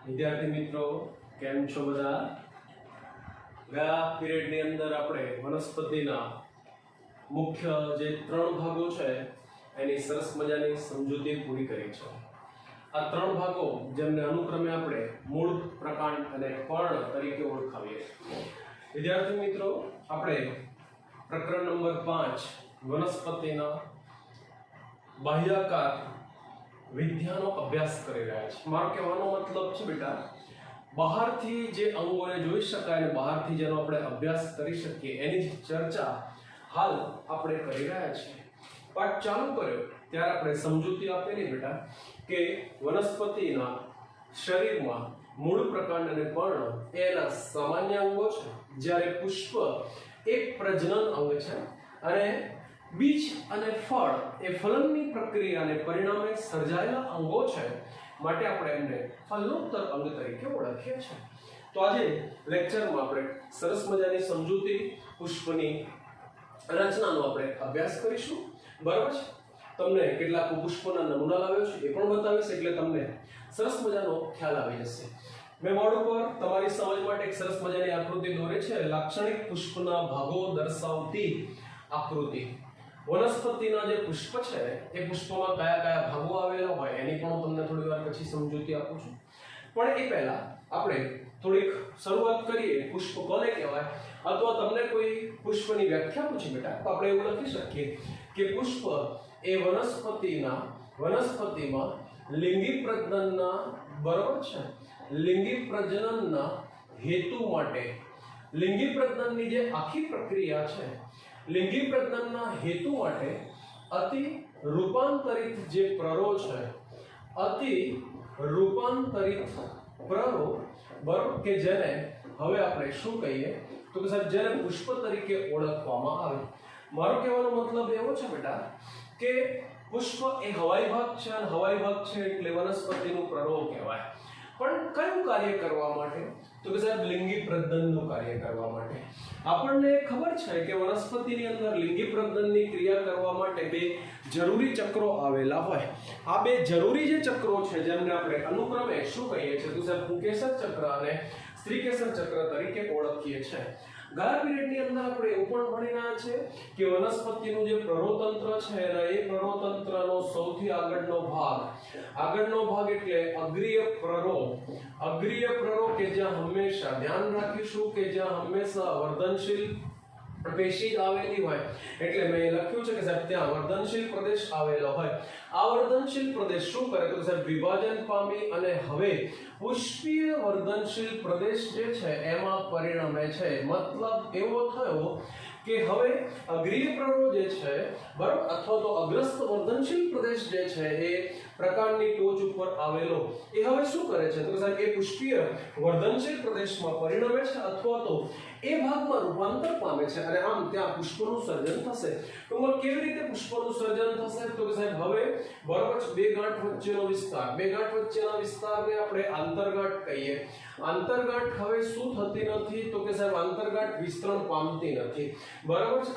વિદ્યાર્થી મિત્રો કેમ છો બધા? ગયા પીરિયડની અંદર આપણે વનસ્પતિના મુખ્ય જે 3 ભાગો છે એની સરસ મજાની સમજૂતી પૂરી કરી છે. આ 3 ભાગો જેમને અનુક્રમે આપણે મૂળ, પ્રકાંડ અને પર્ણ તરીકે ઓળખાવીએ. વિદ્યાર્થી મિત્રો આપણે પ્રકરણ નંબર 5 વનસ્પતિના બાહ્યાકાર વિદ્યાનો અભ્યાસ કરી રહ્યા છે. મારો કહેવાનો મતલબ છે બેટા, બહારથી જે અંગોને જોઈ શકાય અને બહારથી જેનો આપણે અભ્યાસ કરી શકીએ એની જ ચર્ચા હાલ આપણે કરી રહ્યા છીએ. પાઠ ચાલુ કર્યો ત્યારે આપણે સમજૂતી આપેલી બેટા કે વનસ્પતિના શરીરમાં મૂળ, પ્રકાંડ અને પર્ણ એના સામાન્ય અંગો છે, જ્યારે પુષ્પ એક પ્રજનન અંગ છે અને બીજ અને ફળ એ ફલનની પ્રક્રિયાને પરિણામે સર્જાયેલા અંગો છે, માટે આપણે એમને ફલોત્તર અંગ તરીકે ઓળખીએ છીએ. તો આજે લેક્ચરમાં આપણે સરસ મજાની સમજૂતી પુષ્પની રચનાનો આપણે અભ્યાસ કરીશું. બરાબર છે? તમને કેટલાક પુષ્પોના નમૂના લાવ્યો છે એ પણ બતાવીશ, એટલે તમને સરસ મજાનો ખ્યાલ આવી જશે. મેં બોર્ડ ઉપર તમારી સમજ માટે એક સરસ મજાની આકૃતિ દોરી છે, લાક્ષણિક પુષ્પના ભાગો દર્શાવતી આકૃતિ. વનસ્પતિના જે પુષ્પ છે એ પુષ્પમાં કયા કયા ભાગો આવેલા હોય એની પણ હું તમને થોડી વાર પછી સમજૂતી આપું છું. પણ એ પહેલા આપણે થોડીક શરૂઆત કરીએ. પુષ્પ કોને કહેવાય, અથવા તમને કોઈ પુષ્પની વ્યાખ્યા પૂછી બેટા, તો આપણે એવું લખી શકીએ કે પુષ્પ એ વનસ્પતિમાં લિંગી પ્રજનનના, બરાબર છે, લિંગી પ્રજનનના હેતુ માટે, લિંગી પ્રજનનની જે આખી પ્રક્રિયા છે, લિંગી પ્રજનનના હેતુ માટે અતિ રૂપાંતરિત જે પ્રરો છે, અતિ રૂપાંતરિત પ્રરો, બરાબર, કે જેને હવે આપણે શું કહીએ તો કે સાહેબ જેને પુષ્પ તરીકે ઓળખવામાં આવે. મારો કહેવાનો મતલબ એવો છે બેટા કે પુષ્પ એ હવાઈ ભાગ છે, અને હવાઈ ભાગ છે એટલે વનસ્પતિનું પ્રરો કહેવાય. પણ કયું કાર્ય કરવા માટે? તો કે સાહેબ લિંગી પ્રજનનનું કાર્ય કરવા માટે. આપણને ખબર છે કે વનસ્પતિની અંદર લિંગી પ્રજનનની ક્રિયા કરવા માટે 2 જરૂરી ચક્રો આવેલા હોય. આ 2 જરૂરી જે ચક્રો છે જેમને આપણે અનુક્રમે શું કહીએ છીએ તો સાહેબ પુંકેસર ચક્ર અને સ્ત્રીકેસર ચક્ર તરીકે ઓળખીએ છીએ. ગયા પીરિયડની અંદર આપણે એવું પણ ભણી રહ્યા છે કે વનસ્પતિનું જે પ્રરોતંત્ર છે અને એ પ્રરોતંત્રનો સૌથી આગળનો ભાગ એટલે અગ્રીય પ્રરો. અગ્રીય પ્રરો કે જ્યાં હંમેશા ધ્યાન રાખીશું કે જ્યાં હંમેશા વર્ધનશીલ પેશી આવેલી હોય, એટલે મેં લખ્યું છે કે સાહેબ ત્યાં વર્ધનશીલ પ્રદેશ આવેલો હોય. આ વર્ધનશીલ પ્રદેશ શું કરે તો સાહેબ વિભાજન પામી અને હવે પુષ્પીય વર્ધનશીલ પ્રદેશ જે છે એમાં પરિણમે છે. મતલબ એવો થયો કે હવે અગ્રીય પ્રરો જે છે, બરાબર, અથવા તો અગ્રસ્ત વર્ધનશીલ પ્રદેશ જે છે એ પ્રકારની ટોચ ઉપર આવેલો એ હવે શું કરે છે તો સાહેબ એ પુષ્પીય વર્ધનશીલ પ્રદેશમાં પરિણમે છે અથવા તો એ ભાગમાં રૂપાંતર પામે છે અને આમ ત્યાં પુષ્પનું સર્જન થશે. તો કેવી રીતે પુષ્પનું સર્જન થશે તો કે સાહેબ હવે, બરાબર, 2 ગાંઠ વચ્ચેનો વિસ્તાર, 2 ગાંઠ વચ્ચેના વિસ્તારને આપણે આંતરગાંઠ કહીએ. આંતરગાંઠ હવે શું થતી નથી તો કે સાહેબ આંતરગાંઠ વિસ્તરણ પામતી નથી, બરાબર છે.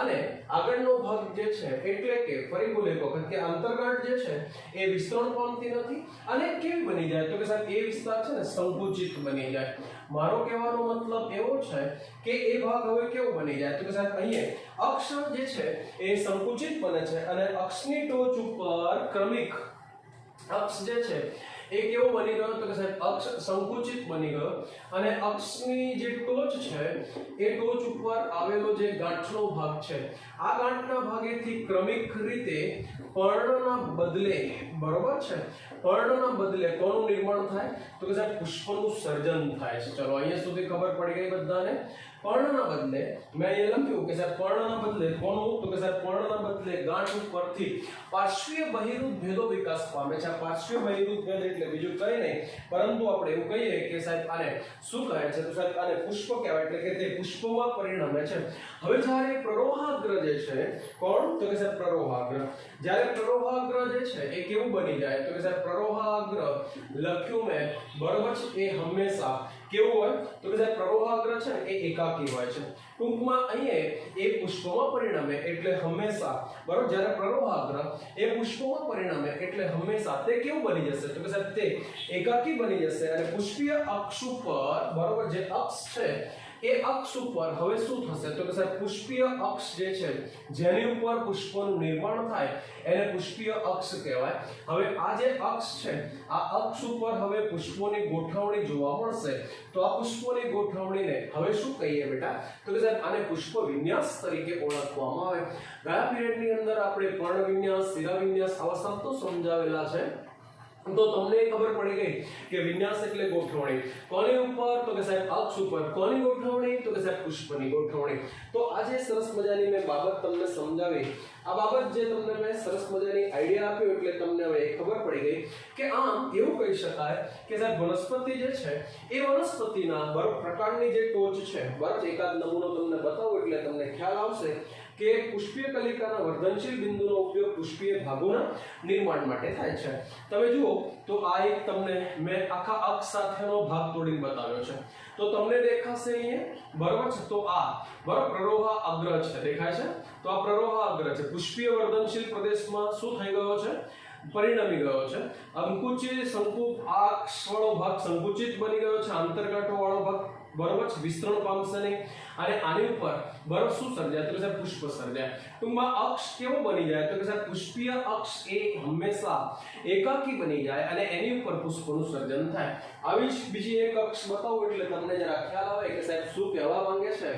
અને આગળનો ભાગ જે છે એટલે કે ફરી બોલે એક વખત કે આંતરગાંઠ જે છે એ વિસ્તરણ પામતી નથી અને કેવી બની જાય તો કે સાહેબ એ વિસ્તાર છે ને સંકુચિત બની જાય. મારો કહેવાનો મતલબ એવો છે કે એ ભાગ હવે કેવો બની જાય તો કે સાહેબ અહીંયા અક્ષ જે છે એ સંકુચિત બને છે અને અક્ષની ટોચ ઉપર ક્રમિક અક્ષ જે છે એ કેવો બની ગયો તો કે સાહેબ અક્ષ સંકુચિત બની ગયો અને અક્ષની જે ટોચ છે એ ટોચ ઉપર આવેલો જે ગાંઠનો ભાગ છે, આ ગાંઠના ભાગેથી ક્રમિક રીતે પર્ણના બદલે, બરોબર છે, પર્ણના બદલે કોનું નિર્માણ થાય તો કે સાહેબ પુષ્પનું સર્જન થાય છે. ચલો અહીંયા સુધી ખબર પડી ગઈ બધાને. પર્ણના બદલે મેં અહીંયા લખ્યું કે સાહેબ પર્ણના બદલે કોનું તો કે સાહેબ પર્ણના બદલે ગાંઠ ઉપરથી પાર્શ્વીય બહિરુદ ભેદો વિકાસ પામે છે. પાર્શ્વીય બહિરુદ ભેદ એટલે બીજું કંઈ નહીં પરંતુ આપણે એવું કહીએ કે સાહેબ આને શું કહે છે તો સાહેબ આને પુષ્પ કહેવાય, એટલે કે તે પુષ્પમાં પરિણમે છે. હવે જ્યારે પ્રરોહાગ્ર જે છે, કોણ તો કે સાહેબ પ્રરોહાગ્ર, જ્યારે પ્રરોહાગ્ર જે છે એ કેવું બની જાય તો કે સાહેબ પ્રરોહાગ્ર લખ્યું મેં, બરોબર છે, એ હંમેશા કેવું હોય તો કે સાહેબ પ્રરોહાગ્ર છે ને એ એકાકી હોય છે ટૂંકમાં અહીંયા એ પુષ્પમાં પરિણમે એટલે હંમેશા બરોબર જ્યારે પ્રરોહાગ્ર એ પુષ્પમાં પરિણમે એટલે હંમેશા તે કેવું બની જશે તો કે સાહેબ તે એકાકી બની જશે અને પુષ્પીય અક્ષ ઉપર બરોબર જે અક્ષ છે એ અક્ષ ઉપર હવે શું થશે તો કે સાહેબ પુષ્પીય અક્ષ જે છે જેની ઉપર પુષ્પનું નિર્માણ થાય એને પુષ્પીય અક્ષ કહેવાય હવે આ જે અક્ષ છે આ અક્ષ ઉપર હવે પુષ્પોની ગોઠવણી જોવા મળશે તો આ પુષ્પોની ગોઠવણીને હવે શું કહીએ બેટા તો કે સાહેબ આને પુષ્પ વિન્યાસ તરીકે ઓળખવામાં આવે ગયા પીરિયડની અંદર આપણે પર્ણ વિન્યાસ શિરા વિન્યાસ આવા શબ્દો સમજાવેલા છે તો તમને ખબર પડી ગઈ કે વિન્યાસ એટલે ગોઠવણી કોની ઉપર તો કે સાહેબ અક્ષ ઉપર કોની ગોઠવણી તો કે સાહેબ પુષ્પની ગોઠવણી તો આજે સરસ મજાની મેં બાબત તમને સમજાવી આ બાબત જે તમને મેં સરસ મજાની આઈડિયા આપ્યો એટલે તમને હવે ખબર પડી ગઈ કે આમ એવું કહી શકાય કે સાહેબ વનસ્પતિ જે છે એ વનસ્પતિના બરાબર પ્રકારની જે ટોચ છે બરાબર એકાદ નમૂનો તમને બતાવો એટલે તમને ખ્યાલ આવશે કે પુષ્પીય કલિકાના વર્ધનશીલ બિંદુનો ઉપયોગ પુષ્પીય ભાગોના નિર્માણ માટે થાય છે તમે જુઓ તો આ એક તમને મેં આખા અક્ષ સાથેનો ભાગ તોડીને બતાવ્યો છે તો તમને દેખાશે અહીંયા બરાબર છે તો આ બરાબર પ્રરોહા અગ્ર છે દેખાય છે તો આ પ્રરોહા અગ્ર છે પુષ્પીય વર્ધનશીલ પ્રદેશમાં શું થઈ ગયો છે પરિણમી ગયો છે અંકુચિત શંકુ અક્ષ વાળો ભાગ સંકુચિત બની ગયો છે આંતરગાંઠો વાળો ભાગ બરોબર છે વિસ્તરણ પામશે નહીં અને આની ઉપર બરફ શું સર્જાય તો કે સાહેબ પુષ્પ સર્જાય ટૂંકમાં અક્ષ કેવો બની જાય તો કે સાહેબ પુષ્પીય અક્ષ એ હંમેશા એકાકી બની જાય અને એની ઉપર પુષ્પનું સર્જન થાય આવી જ બીજી એક અક્ષ બતાવો એટલે તમને જરા ખ્યાલ આવે કે સાહેબ શું કહેવા માંગે છે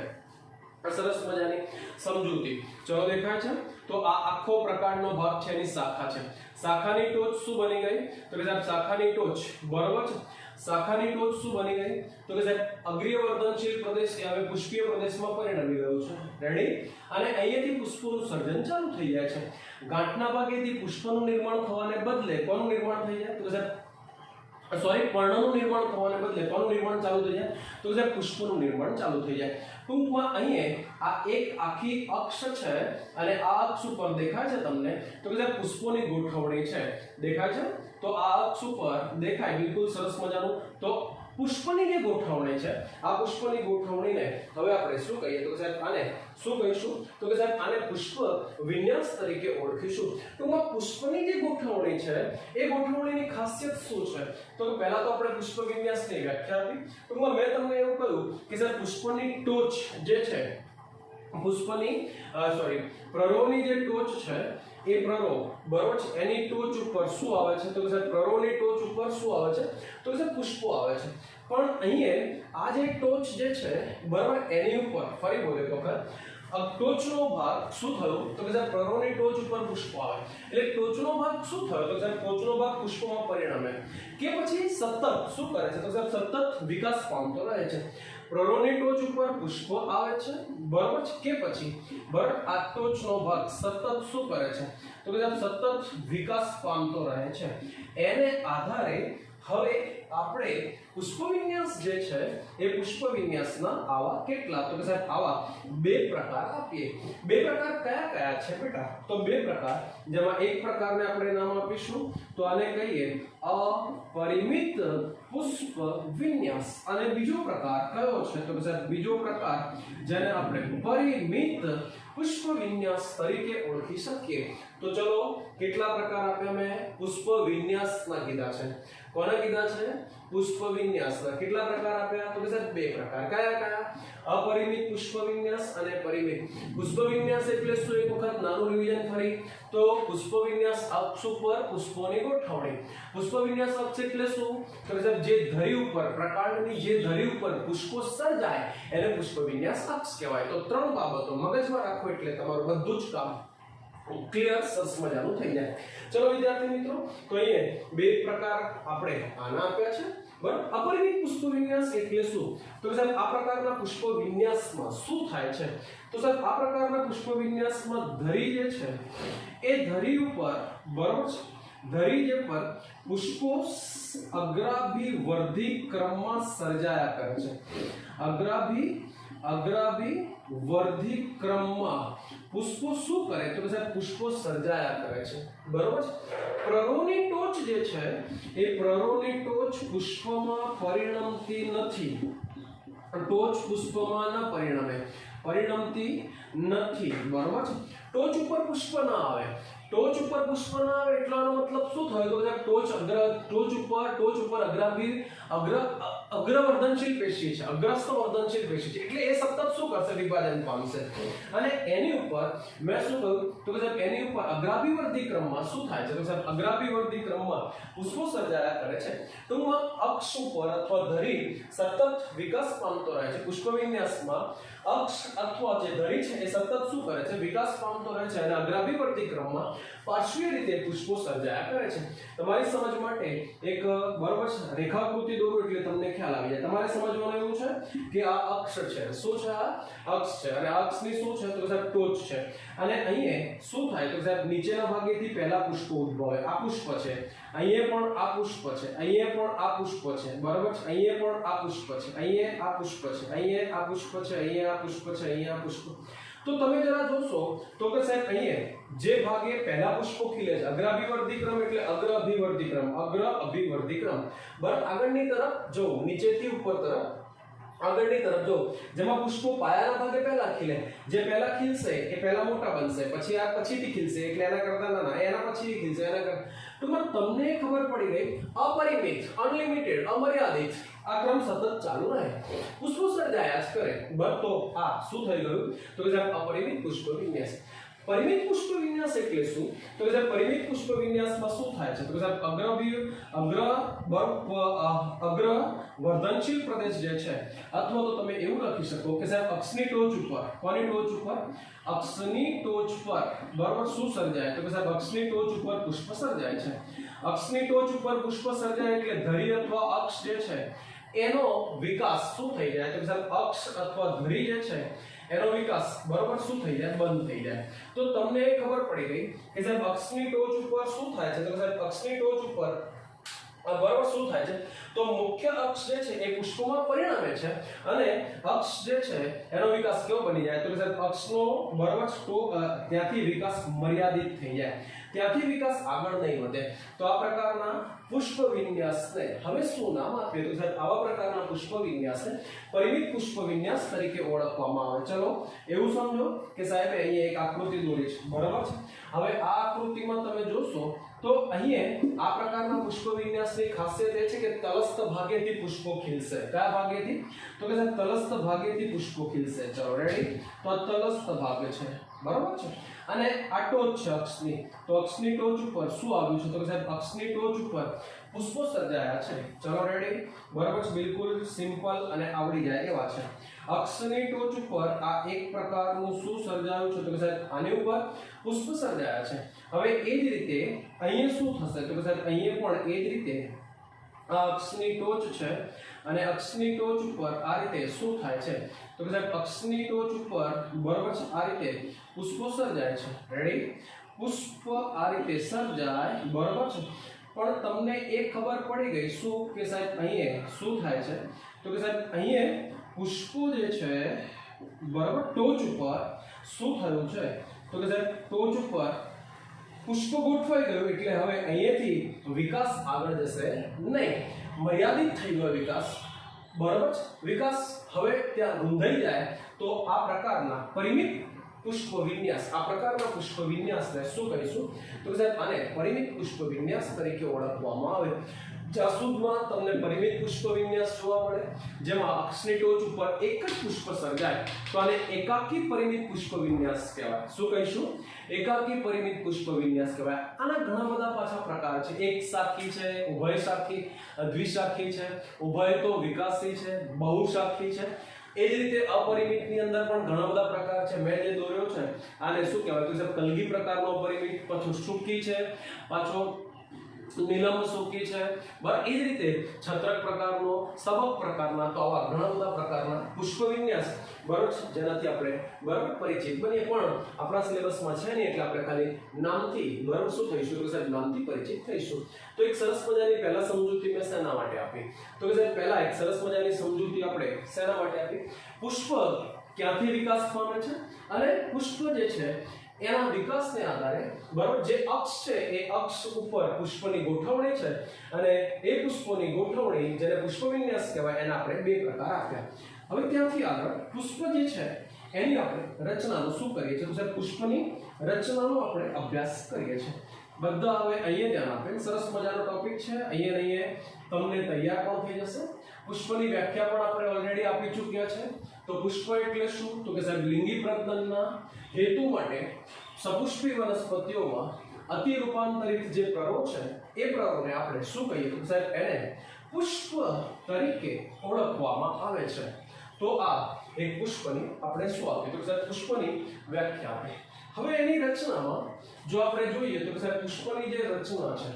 સરસ મજાની સમજૂતી ચલો દેખાય છે તો આ આખો પ્રકારનો ભાગ છે એની શાખા છે શાખાની ટોચ શું બની ગઈ તો કે સાહેબ શાખાની ટોચ બરોબર છે શાખાની ટોચ શું બની ગઈ તો કે સાહેબ અગ્રીય વર્ધનશીલ પ્રદેશ એ હવે પુષ્પીય પ્રદેશમાં પરિણમી ગયું છે રેડી અને અહીંયાથી પુષ્પોનું સર્જન ચાલુ થઈ જાય છે ગાંઠના ભાગેથી પુષ્પનું નિર્માણ થવાને બદલે કોનું નિર્માણ થઈ જાય તો કે સાહેબ પર્ણનું નિર્માણ થવાને બદલે કોનું નિર્માણ ચાલુ થઈ જાય તો કે સાહેબ પુષ્પનું નિર્માણ ચાલુ થઈ જાય ટૂંકમાં અહીંયા આ એક આખી અક્ષ છે અને આ અક્ષ ઉપર દેખાય છે તમને તો કે સાહેબ પુષ્પોની ગોઠવણી છે દેખાય છે તો આ અક્ષ ઉપર દેખાય બિલકુલ સરસ મજાનું તો પુષ્પની જે ગોઠવણી છે આ પુષ્પની ગોઠવણીને હવે આપણે શું કહીએ તો કે સાહેબ આને શું કહીશું તો કે સાહેબ આને પુષ્પ વિન્યાસ તરીકે ઓળખીશું ટૂંકમાં પુષ્પની જે ગોઠવણી છે એ ગોઠવણીની ખાસિયત શું છે તો પહેલા તો આપણે પુષ્પ વિન્યાસની વ્યાખ્યા આપી ટૂંકમાં મેં તમને એવું કહ્યું કે સાહેબ પુષ્પની ટોચ જે છે પુષ્પની પ્રરોહની જે ટોચ છે એ પ્રરોહ બરોબર છે એની ટોચ ઉપર શું આવે છે તો કે સાહેબ પ્રરોહની ટોચ ઉપર શું આવે છે તો કે સાહેબ પુષ્પો આવે છે પણ અહીંયા આ જે ટોચ જે છે બરાબર એની ઉપર ફરી બોલે તો ટોચનો ભાગ શું થયો તો કે સાહેબ પ્રરોહની ટોચ ઉપર પુષ્પો આવે એટલે ટોચનો ભાગ શું થયો તો સાહેબ ટોચનો ભાગ પુષ્પમાં પરિણમે કે પછી સતત શું કરે છે તો સાહેબ સતત વિકાસ પામતો રહે છે પ્રરોહની ટોચ ઉપર પુષ્પો આવે છે બરાબર છે કે પછી બરાબર આ ટોચનો ભાગ સતત શું કરે છે તો કે સાહેબ સતત વિકાસ પામતો રહે છે એને આધારે હવે આપણે પુષ્પવિન્યાસ જે છે એ પુષ્પવિન્યાસના આવા કેટલા તો કે સાહેબ આવા બે પ્રકાર આપીએ બે પ્રકાર કયા કયા છે બેટા તો બે પ્રકાર જેમાં એક પ્રકારને આપણે નામ આપીશું તો આને કહીએ અપરિમિત પુષ્પ વિન્યાસ અને બીજો પ્રકાર કયો છે તો કે સાહેબ બીજો પ્રકાર જેને આપણે પરિમિત પુષ્પ વિન્યાસ તરીકે ઓળખી શકીએ તો ચલો કેટલા પ્રકાર આપ્યા મેં પુષ્પ વિન્યાસના કીધા છે કોને કીધા છે પુષ્પ વિન્યાસના કેટલા પ્રકાર આપ્યા તો કે સાહેબ બે પ્રકાર કયા કયા અપરિમિત પુષ્પ વિન્યાસ અને પરિમિત પુષ્પ વિન્યાસ એટલે શું એક વખત નાનું રિવિઝન ફરી તો પુષ્પ વિન્યાસ અક્ષ ઉપર પુષ્પોની ગોઠવણી પુષ્પ વિન્યાસ અક્ષ એટલે શું તો કે સાહેબ જે ધરી ઉપર પ્રકાંડની જે ધરી ઉપર પુષ્પો સર્જાય એને પુષ્પ વિન્યાસ અક્ષ કહેવાય તો ત્રણ બાબતો મગજમાં રાખો એટલે તમારું બધું જ કામ ક્લિયર સરસ મજાનું થઈ જાય ચલો વિદ્યાર્થી મિત્રો તો અહીંયા બે પ્રકાર આપણે આના આપ્યા છે બરાબર અપરિમિત પુષ્પ વિન્યાસ એટલે શું તો સાહેબ આ પ્રકારના પુષ્પ વિન્યાસમાં શું થાય છે તો સાહેબ આ પ્રકારના પુષ્પ વિન્યાસમાં ધરી જે છે એ ધરી ઉપર બરાબર છે ધરી જે પર પુષ્પો અગ્રાભિવર્ધી ક્રમમાં સર્જાયા કરે છે અગ્રાભિવર્ધી ક્રમમાં પુષ્પો શું કરે તો કે સાહેબ પુષ્પો સર્જાયા કરે છે, બરોબર છે। પ્રરોની ટોચ જે છે એ પ્રરોની ટોચ પુષ્પમાં પરિણમતી નથી, ટોચ પુષ્પમાં ન પરિણમતી નથી, બરોબર છે। ટોચ ઉપર પુષ્પ ના આવે, ટોચ ઉપર પુષ્પ ના આવે એટલાનો મતલબ શું થયો તો કે ટોચ ઉપર અગ્રવર્ધનશીલ પેશી છે, અગ્રસ્થ વર્ધનશીલ પેશી છે, એટલે એ સતત શું કરશે વિભાજન પામશે અને એની ઉપર મેં શું કહ્યું તો કે સાહેબ એની ઉપર અગ્રાભિવર્ધી ક્રમમાં શું થાય છે તો સાહેબ અગ્રાભિવર્ધી ક્રમમાં પુષ્પો સર્જાયા કરે છે। ટૂંકમાં અક્ષ ઉપર અથવા ધરી સતત વિકાસ પામતો રહે છે, પુષ્પવિન્યાસમાં અક્ષ અથવા જે ધરી છે એ સતત શું કરે છે વિકાસ પામતો રહે છે અને અગ્રાભિવર્ધી ક્રમમાં પાર્શ્વીય રીતે પુષ્પો સર્જાયા કરે છે। તમારી સમજ માટે એક બરોબર છે રેખાકૃતિ દોરો એટલે તમને ખ્યાલ આવી જાય। તમારે સમજવાનું એવું છે કે આ અક્ષ છે, શું છે આ અક્ષ છે અને આ અક્ષની શું છે તો સાહેબ ટોચ છે અને અહીંયા શું થાય તો સાહેબ નીચેના ભાગેથી પહેલા પુષ્પો ઉદ્ભવે, આ પુષ્પ છે, અહીંયા પણ આ પુષ્પ છે, અહીંયા પણ આ પુષ્પ છે, બરોબર છે, અહીંયા પણ આ પુષ્પ છે, અહીંયા આ પુષ્પ છે, અહીંયા આ પુષ્પ છે, અહીંયા આ પુષ્પ છે, અહીંયા આ પુષ્પ। તો તમે જરા જોશો તો કે સાહેબ અહીંયા જે ભાગે પહેલા પુષ્પો ખીલે છે અગ્રાભિવર્ધી ક્રમ એટલે અગ્રાભિવર્ધી ક્રમ, બરાબર। આગળની તરફ જો નીચેથી ઉપર તરફ આગળની તરફ જો જેમાં પુષ્પો પાયાના ભાગે પહેલા ખીલે, જે પહેલા ખીલશે એ પહેલા મોટા બનશે, પછી આ પછીથી ખીલશે એટલે એના કરતા નાના, એના પછી ખીલશે એના કરતા, ટૂંકમાં તમને ખબર પડી ગઈ અપરિમિત, અનલિમિટેડ, અમર્યાદિત આ ક્રમ સતત ચાલુ રહે, પુષ્પો સર્જાયા જ કરે, બરાબર। તો આ શું થઈ ગયું તો કે સાહેબ અપરિમિત પુષ્પ વિન્યાસ। પરિમિત પુષ્પ વિન્યાસ એટલે શું તો કે સાહેબ પરિમિત પુષ્પ વિન્યાસમાં શું થાય છે તો કે સાહેબ અગ્રવર્ધનશીલ પ્રદેશ જે છે અથવા તો તમે એવું લખી શકો કે સાહેબ અક્ષની ટોચ ઉપર, કોની ટોચ ઉપર, અક્ષની ટોચ પર, બરાબર શું સર્જાય તો કે સાહેબ અક્ષની ટોચ ઉપર પુષ્પ સર્જાય છે। અક્ષની ટોચ ઉપર પુષ્પ સર્જાય એટલે ધરી અથવા અક્ષ જે છે એનો વિકાસ શું થઈ જાય તો કે સાહેબ અક્ષ અથવા ધરી જે છે એનો વિકાસ બરોબર શું થઈ જાય બંધ થઈ જાય। તો તમને એ ખબર પડી ગઈ કે સાહેબ અક્ષની ટોચ ઉપર શું થાય છે તો સાહેબ અક્ષની ટોચ ઉપર બરોબર શું થાય છે તો મુખ્ય અક્ષ જે છે એ પુષ્પમાં પરિણમે છે અને અક્ષ જે છે એનો વિકાસ કેવો બની જાય તો કે સાહેબ અક્ષનો બરોબર ત્યાંથી વિકાસ મર્યાદિત થઈ જાય, ત્યાંથી વિકાસ આગળ નહીં વધે। તો આ પ્રકારના પુષ્પ વિન્યાસને હવે શું નામ આપીએ તો સાહેબ આવા પ્રકારના પુષ્પ વિન્યાસને પરિમિત પુષ્પ વિન્યાસ તરીકે ઓળખવામાં આવે। ચલો એવું સમજો કે સાહેબ અહીંયા એક આકૃતિ દોરી છે, બરાબર છે। હવે આ આકૃતિમાં તમે જોશો તો અહીંયા આ પ્રકારના પુષ્પ વિન્યાસની ખાસિયત એ છે કે તલસ્થ ભાગેથી પુષ્પો ખીલશે, કયા ભાગેથી તો કે સાહેબ તલસ્થ ભાગેથી પુષ્પો ખીલશે। ચલો રેડી, તો આ તલસ્થ ભાગ છે, બરાબર છે અને આ ટોચ છે અક્ષની, તો અક્ષની ટોચ ઉપર શું આવ્યું છે તો કે સાહેબ અક્ષની ટોચ ઉપર પુષ્પો સર્જાયા છે। ચલો રેડી, બરાબર છે, બિલકુલ સિમ્પલ અને આવડી જાય એવા છે। અક્ષની ટોચ ઉપર આ એક પ્રકારનું શું સર્જાયું છે તો કે સાહેબ આની ઉપર પુષ્પ સર્જાયા છે। હવે એ જ રીતે અહીંયા શું થશે તો કે સાહેબ અહીંયા પણ એ જ રીતે આ અક્ષની ટોચ છે અને અક્ષની ટોચ ઉપર આ રીતે શું થાય છે તો કે સાહેબ અક્ષની ટોચ ઉપર બરાબર છે આ રીતે પુષ્પો સર્જાય છે। રેડી, પુષ્પ આ રીતે સર્જાય, બરાબર છે, પણ તમને એક ખબર પડી ગઈ શું કે સાહેબ અહીંયા શું થાય છે તો કે સાહેબ અહીંયા પુષ્પો જે છે બરાબર ટોચ ઉપર શું થયું છે તો કે સાહેબ ટોચ ઉપર પુષ્પ ગોઠવાઈ ગયું એટલે હવે અહીંયાથી વિકાસ આગળ જશે નહીં, મર્યાદિત થઈ ગયો વિકાસ, બરાબર છે। વિકાસ હવે ત્યાં રૂંધાઈ જાય તો આ પ્રકારના પરિમિત પુષ્પ વિન્યાસ, આ પ્રકારના પુષ્પ વિન્યાસને શું કહીશું તો સાહેબ આને પરિમિત પુષ્પ વિન્યાસ તરીકે ઓળખવામાં આવે। જ્યાં સુધીમાં તમને પરિમિત પુષ્પ વિન્યાસ જોવા મળે જેમાં અક્ષની ટોચ ઉપર એક જ પુષ્પ સર્જાય તો આને એકાકી પરિમિત પુષ્પ વિન્યાસ કહેવાય। શું કહીશું? એકાકી પરિમિત પુષ્પ વિન્યાસ કહેવાય। આના ઘણા બધા પાછા પ્રકાર છે, એક શાખી છે, ઉભય શાખી, દ્વિશાખી છે, ઉભય તો વિકાસી છે, બહુશાખી છે। એ જ રીતે અપરિમિતની અંદર પણ ઘણા બધા પ્રકાર છે। મેં જે દોર્યો છે આને શું કહેવાય તો સાહેબ કલગી પ્રકારનો અપરિમિત, પાછો શુકી છે, પાછો નીલમ શુકી છે, બરાબર। એ જ રીતે છત્રક પ્રકારનો, સબક પ્રકારના, તો આવા ઘણા બધા પ્રકારના પુષ્પ વિન્યાસ બરાબર જેનાથી આપણે બરાબર પરિચિત બનીએ, પણ આપણા સિલેબસમાં છે નહીં એટલે આપણે ખાલી નામથી બરાબર શું થઈશું તો સાહેબ નામથી પરિચિત થઈશું। તો એક સરસ મજાની પહેલા સમજૂતી મેં શેના માટે આપી તો કે સાહેબ પહેલા એક સરસ મજાની સમજૂતી આપણે શેના માટે આપી, પુષ્પ ક્યાંથી વિકાસ પામે છે અને પુષ્પ જે છે એના વિકાસને આધારે બરાબર જે અક્ષ છે એ અક્ષ ઉપર પુષ્પની ગોઠવણી છે અને એ પુષ્પોની ગોઠવણી જેને પુષ્પવિન્યાસ કહેવાય એના આપણે બે પ્રકાર આપ્યા. હવે ત્યાંથી આગળ પુષ્પ જે છે એની આપણે રચનાનું શું કરીએ છીએ તો સાહેબ પુષ્પની રચનાનો આપણે અભ્યાસ કરીએ છીએ. બધા હવે અહીંયા ધ્યાન આપે. સરસ મજાનો ટોપિક છે. અહીંયા તમને તૈયાર પણ થઈ જશે. પુષ્પની વ્યાખ્યા પણ આપણે ઓલરેડી આપી ચૂક્યા છે. તો પુષ્પ એટલે શું તો કે સાહેબ લિંગી પ્રજનનના હેતુ માટે સપુષ્પી વનસ્પતિઓમાં અતિ રૂપાંતરિત જે પ્રરો છે એ પ્રરોને આપણે શું કહીએ તો સાહેબ એને પુષ્પ તરીકે ઓળખવામાં આવે છે. તો આ એક પુષ્પની આપણે શું આપીએ તો સાહેબ પુષ્પની વ્યાખ્યા આપે. હવે એની રચનામાં જો આપણે જોઈએ તો સાહેબ પુષ્પની જે રચના છે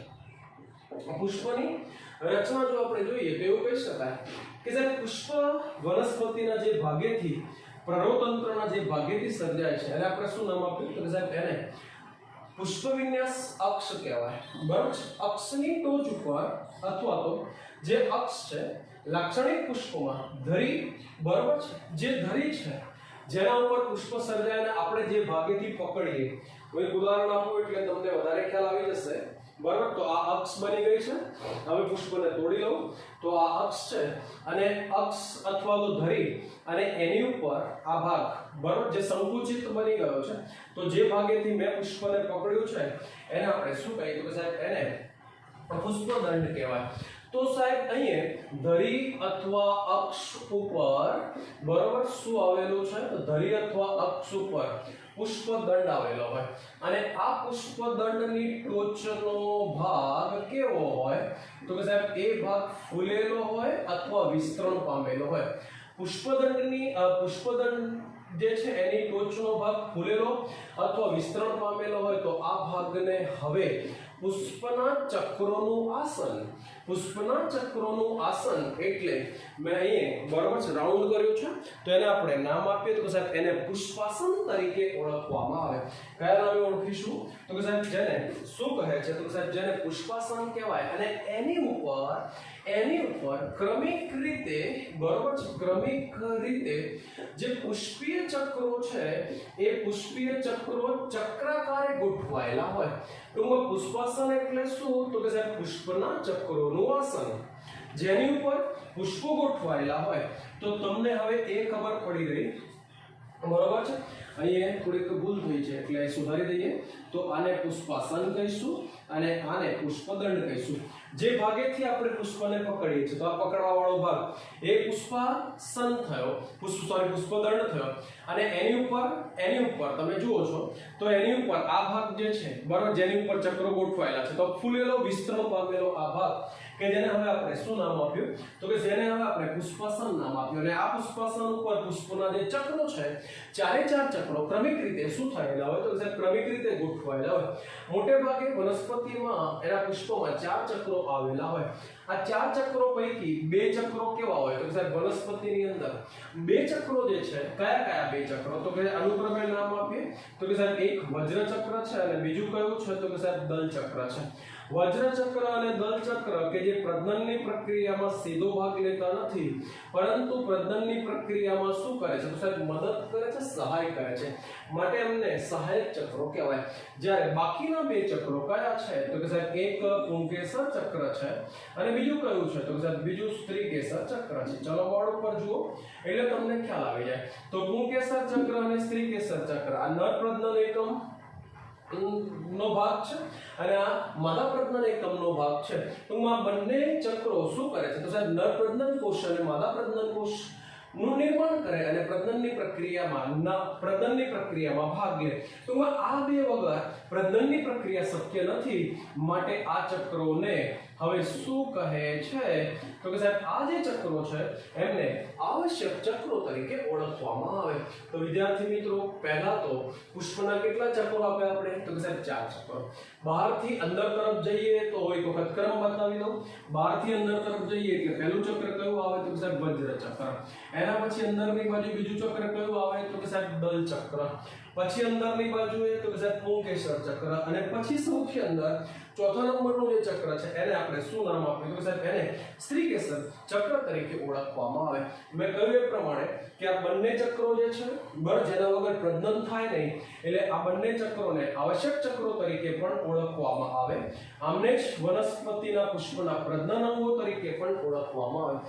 પુષ્પની રચના જો આપણે જોઈએ તો એવું કહી શકાય કે સાહેબ પુષ્પ વનસ્પતિના જે ભાગેથી પ્રરોતંત્રના જે ભાગેથી સર્જાય છે એને આપણે શું નામ આપ્યું તો સાહેબ એને પુષ્પવિન્યાસ અક્ષ કહેવાય. બરાબર છે. અક્ષની ટોચ ઉપર અથવા તો જે અક્ષ છે લાક્ષણિક પુષ્પોમાં ધરી બરાબર છે જે ધરી છે જેના ઉપર પુષ્પ સર્જાય અને આપણે જે ભાગેથી પકડીએ કોઈ ઉદાહરણ આપો એટલે તમને વધારે ખ્યાલ આવી જશે. બરાબર. તો આ અક્ષ બની ગઈ છે. હવે પુષ્પને તોડી લઉં તો આ અક્ષ છે અને અક્ષ અથવા તો ધરી અને એની ઉપર આ ભાગ બરાબર જે સંકુચિત બની ગયો છે તો જે ભાગેથી મેં પુષ્પને પકડ્યું છે એને આપણે શું કહીએ તો સાહેબ એને પુષ્પદંડ કહેવાય. તો સાહેબ અહીંયા ધરી અથવા અક્ષ ઉપર બરાબર શું આવેલું છે તો ધરી અથવા અક્ષ ઉપર પુષ્પદંડ આવેલો હોય અને આ પુષ્પદંડની ટોચનો ભાગ કેવો હોય તો કે સાહેબ એ ભાગ ફૂલેલો હોય અથવા વિસ્તરણ પામેલો હોય. પુષ્પદંડ જે છે એની ટોચનો ભાગ ફૂલેલો અથવા વિસ્તરણ પામેલો હોય તો આ ભાગને હવે પુષ્પના ચક્રોનું આસન એટલે મેં અહીં બરાબર છે રાઉન્ડ કર્યું છે તો એને આપણે નામ આપીએ તો સાહેબ એને પુષ્પાસન તરીકે ઓળખવામાં આવે. કયા નામે ઓળખીશું તો કે સાહેબ જેને શું કહે છે તો સાહેબ જેને પુષ્પાસન કહેવાય અને એની ઉપર ક્રમિક રીતે બરાબર છે ક્રમિક રીતે જે પુષ્પીય ચક્રો છે એ પુષ્પીય ચક્રો ચક્રાકારે ગોઠવાયેલા હોય. ટૂંકમાં પુષ્પાસન એટલે શું તો કે સાહેબ પુષ્પના ચક્રોનું આસન જેની ઉપર પુષ્પો ગોઠવાયેલા હોય. તો તમને હવે એ ખબર પડી ગઈ બરાબર છે. અહીંયા થોડીક ભૂલ થઈ છે એટલે સુધારી દઈએ. તો આને પુષ્પાસન કહીશું અને આને પુષ્પદંડ કહીશું. જે ભાગેથી આપણે પુષ્પને પકડીએ છીએ તો આ પકડવા વાળો ભાગ એ પુષ્પાસન થયો પુષ્પદંડ થયો અને એની ઉપર તમે જુઓ છો તો એની ઉપર આ ભાગ જે છે બરાબર જેની ઉપર ચક્રો ગોઠવાયેલા છે તો ફૂલેલો વિસ્તરણ પામેલો આ ભાગ કે જેને હવે આપણે શું નામ આપ્યું તો કે જેને હવે આપણે પુષ્પાસન નામ આપ્યું અને આ પુષ્પાસન ઉપર પુષ્પના જે ચક્રો છે ચારે ચાર ચક્રો ક્રમિક રીતે શું થયેલા હોય તો કે ક્રમિક રીતે ગોઠવાયેલા હોય. મોટે ભાગે વનસ્પતિમાં એના પુષ્પોમાં ચાર ચક્રો આવેલા હોય. આ ચાર ચક્રો પૈકી બે ચક્રો કેવા હોય તો સાહેબ વનસ્પતિની અંદર બે ચક્રો જે છે કયા બે ચક્રો તો કે અનુક્રમે નામ આપીએ તો કે સાહેબ એક વજ્ર ચક્ર છે અને બીજું કયું છે તો કે સાહેબ દલ ચક્ર છે. વજ્ર ચક્ર અને દલ ચક્ર કે જે પ્રજનનની પ્રક્રિયામાં સીધો ભાગ લેતા નથી પરંતુ પ્રજનનની પ્રક્રિયામાં શું કરે છે તો સાહેબ મદદ કરે છે સહાય કરે છે માટે એમને સહાયક ચક્રો કહેવાય. જ્યારે બાકીના બે ચક્રો કયા છે તો કે સાહેબ એક પુંકેસર ચક્ર છે અને બીજું કયું છે તો કે સાહેબ બીજું સ્ત્રીકેસર ચક્ર છે. ચલો બોર્ડ ઉપર જુઓ એટલે તમને ખ્યાલ આવી જાય. તો પુંકેસર ચક્ર અને સ્ત્રીકેસર ચક્ર આ નર પ્રજનન એકમ નો ભાગ છે અને આ માદા પ્રજનન એકમનો ભાગ છે. ટૂંકમાં બંને ચક્રો શું કરે છે તો સાહેબ નર પ્રજનન કોષ અને માદા પ્રજનન કોષ નું નિર્માણ કરે અને પ્રજનનની પ્રક્રિયામાં ભાગ લે. ટૂંકમાં આ બે વગર પ્રજનનની પ્રક્રિયા શક્ય નથી માટે આ ચક્રોને હવે શું કહે છે તો કે સાહેબ આ જે ચક્રો છે એમને આવશ્યક ચક્રો તરીકે ઓળખવામાં આવે. તો વિદ્યાર્થી મિત્રો પહેલા તો પુષ્પના કેટલા ચક્રો આપ્યા આપણે તો કે સાહેબ ચાર ચક્રો. બહારથી અંદર તરફ જઈએ તો એક વખત ક્રમ બતાવી દઉં. બહારથી અંદર તરફ જઈએ એટલે પહેલું ચક્ર કયું આવે તો કે સાહેબ વજ્ર ચક્ર. એના પછી અંદરની બાજુ બીજું ચક્ર કયું આવે તો કે સાહેબ દલ ચક્ર. પછી અંદરની બાજુએ તો કે સાહેબ પુંકેસર ચક્ર, અને પછી સૌથી અંદર ચોથા નંબરનું જે ચક્ર છે એને આપણે શું નામ આપ્યું તો સાહેબ એને સ્ત્રીકેસર ચક્ર તરીકે ઓળખવામાં આવે. મેં કહ્યું એ પ્રમાણે કે આ બંને ચક્રો જે છે જેના વગર પ્રજનન થાય નહીં, એટલે આ બંને ચક્રોને આવશ્યક ચક્રો તરીકે પણ ઓળખવામાં આવે. આમને જ વનસ્પતિના પુષ્પના પ્રજનન અંગો તરીકે પણ ઓળખવામાં આવે.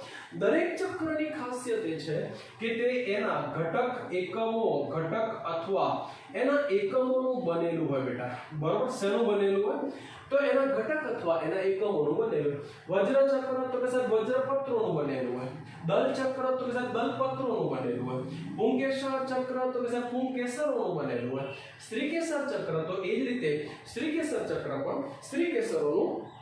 દરેક ચક્રની ખાસિયત એ છે કે તે એના ઘટક એકમો, ઘટક અથવા એના એકમોનું બનેલું હોય બેટા. બરોબર, શેનું બનેલું હોય તો એના ઘટક અથવા એના એકમોનું બનેલું. વજ્ર ચક્ર તો કે સાહેબ વજ્રપત્રોનું બનેલું હોય. દલ ચક્ર તો કે સાહેબ દલપત્રોનું બનેલું હોય. પુંકેસર ચક્ર તો કે સાહેબ પુંકેસરોનું બનેલું હોય. સ્ત્રીકેસર ચક્ર તો એ જ રીતે સ્ત્રીકેસર ચક્ર પણ સ્ત્રીકેસરોનું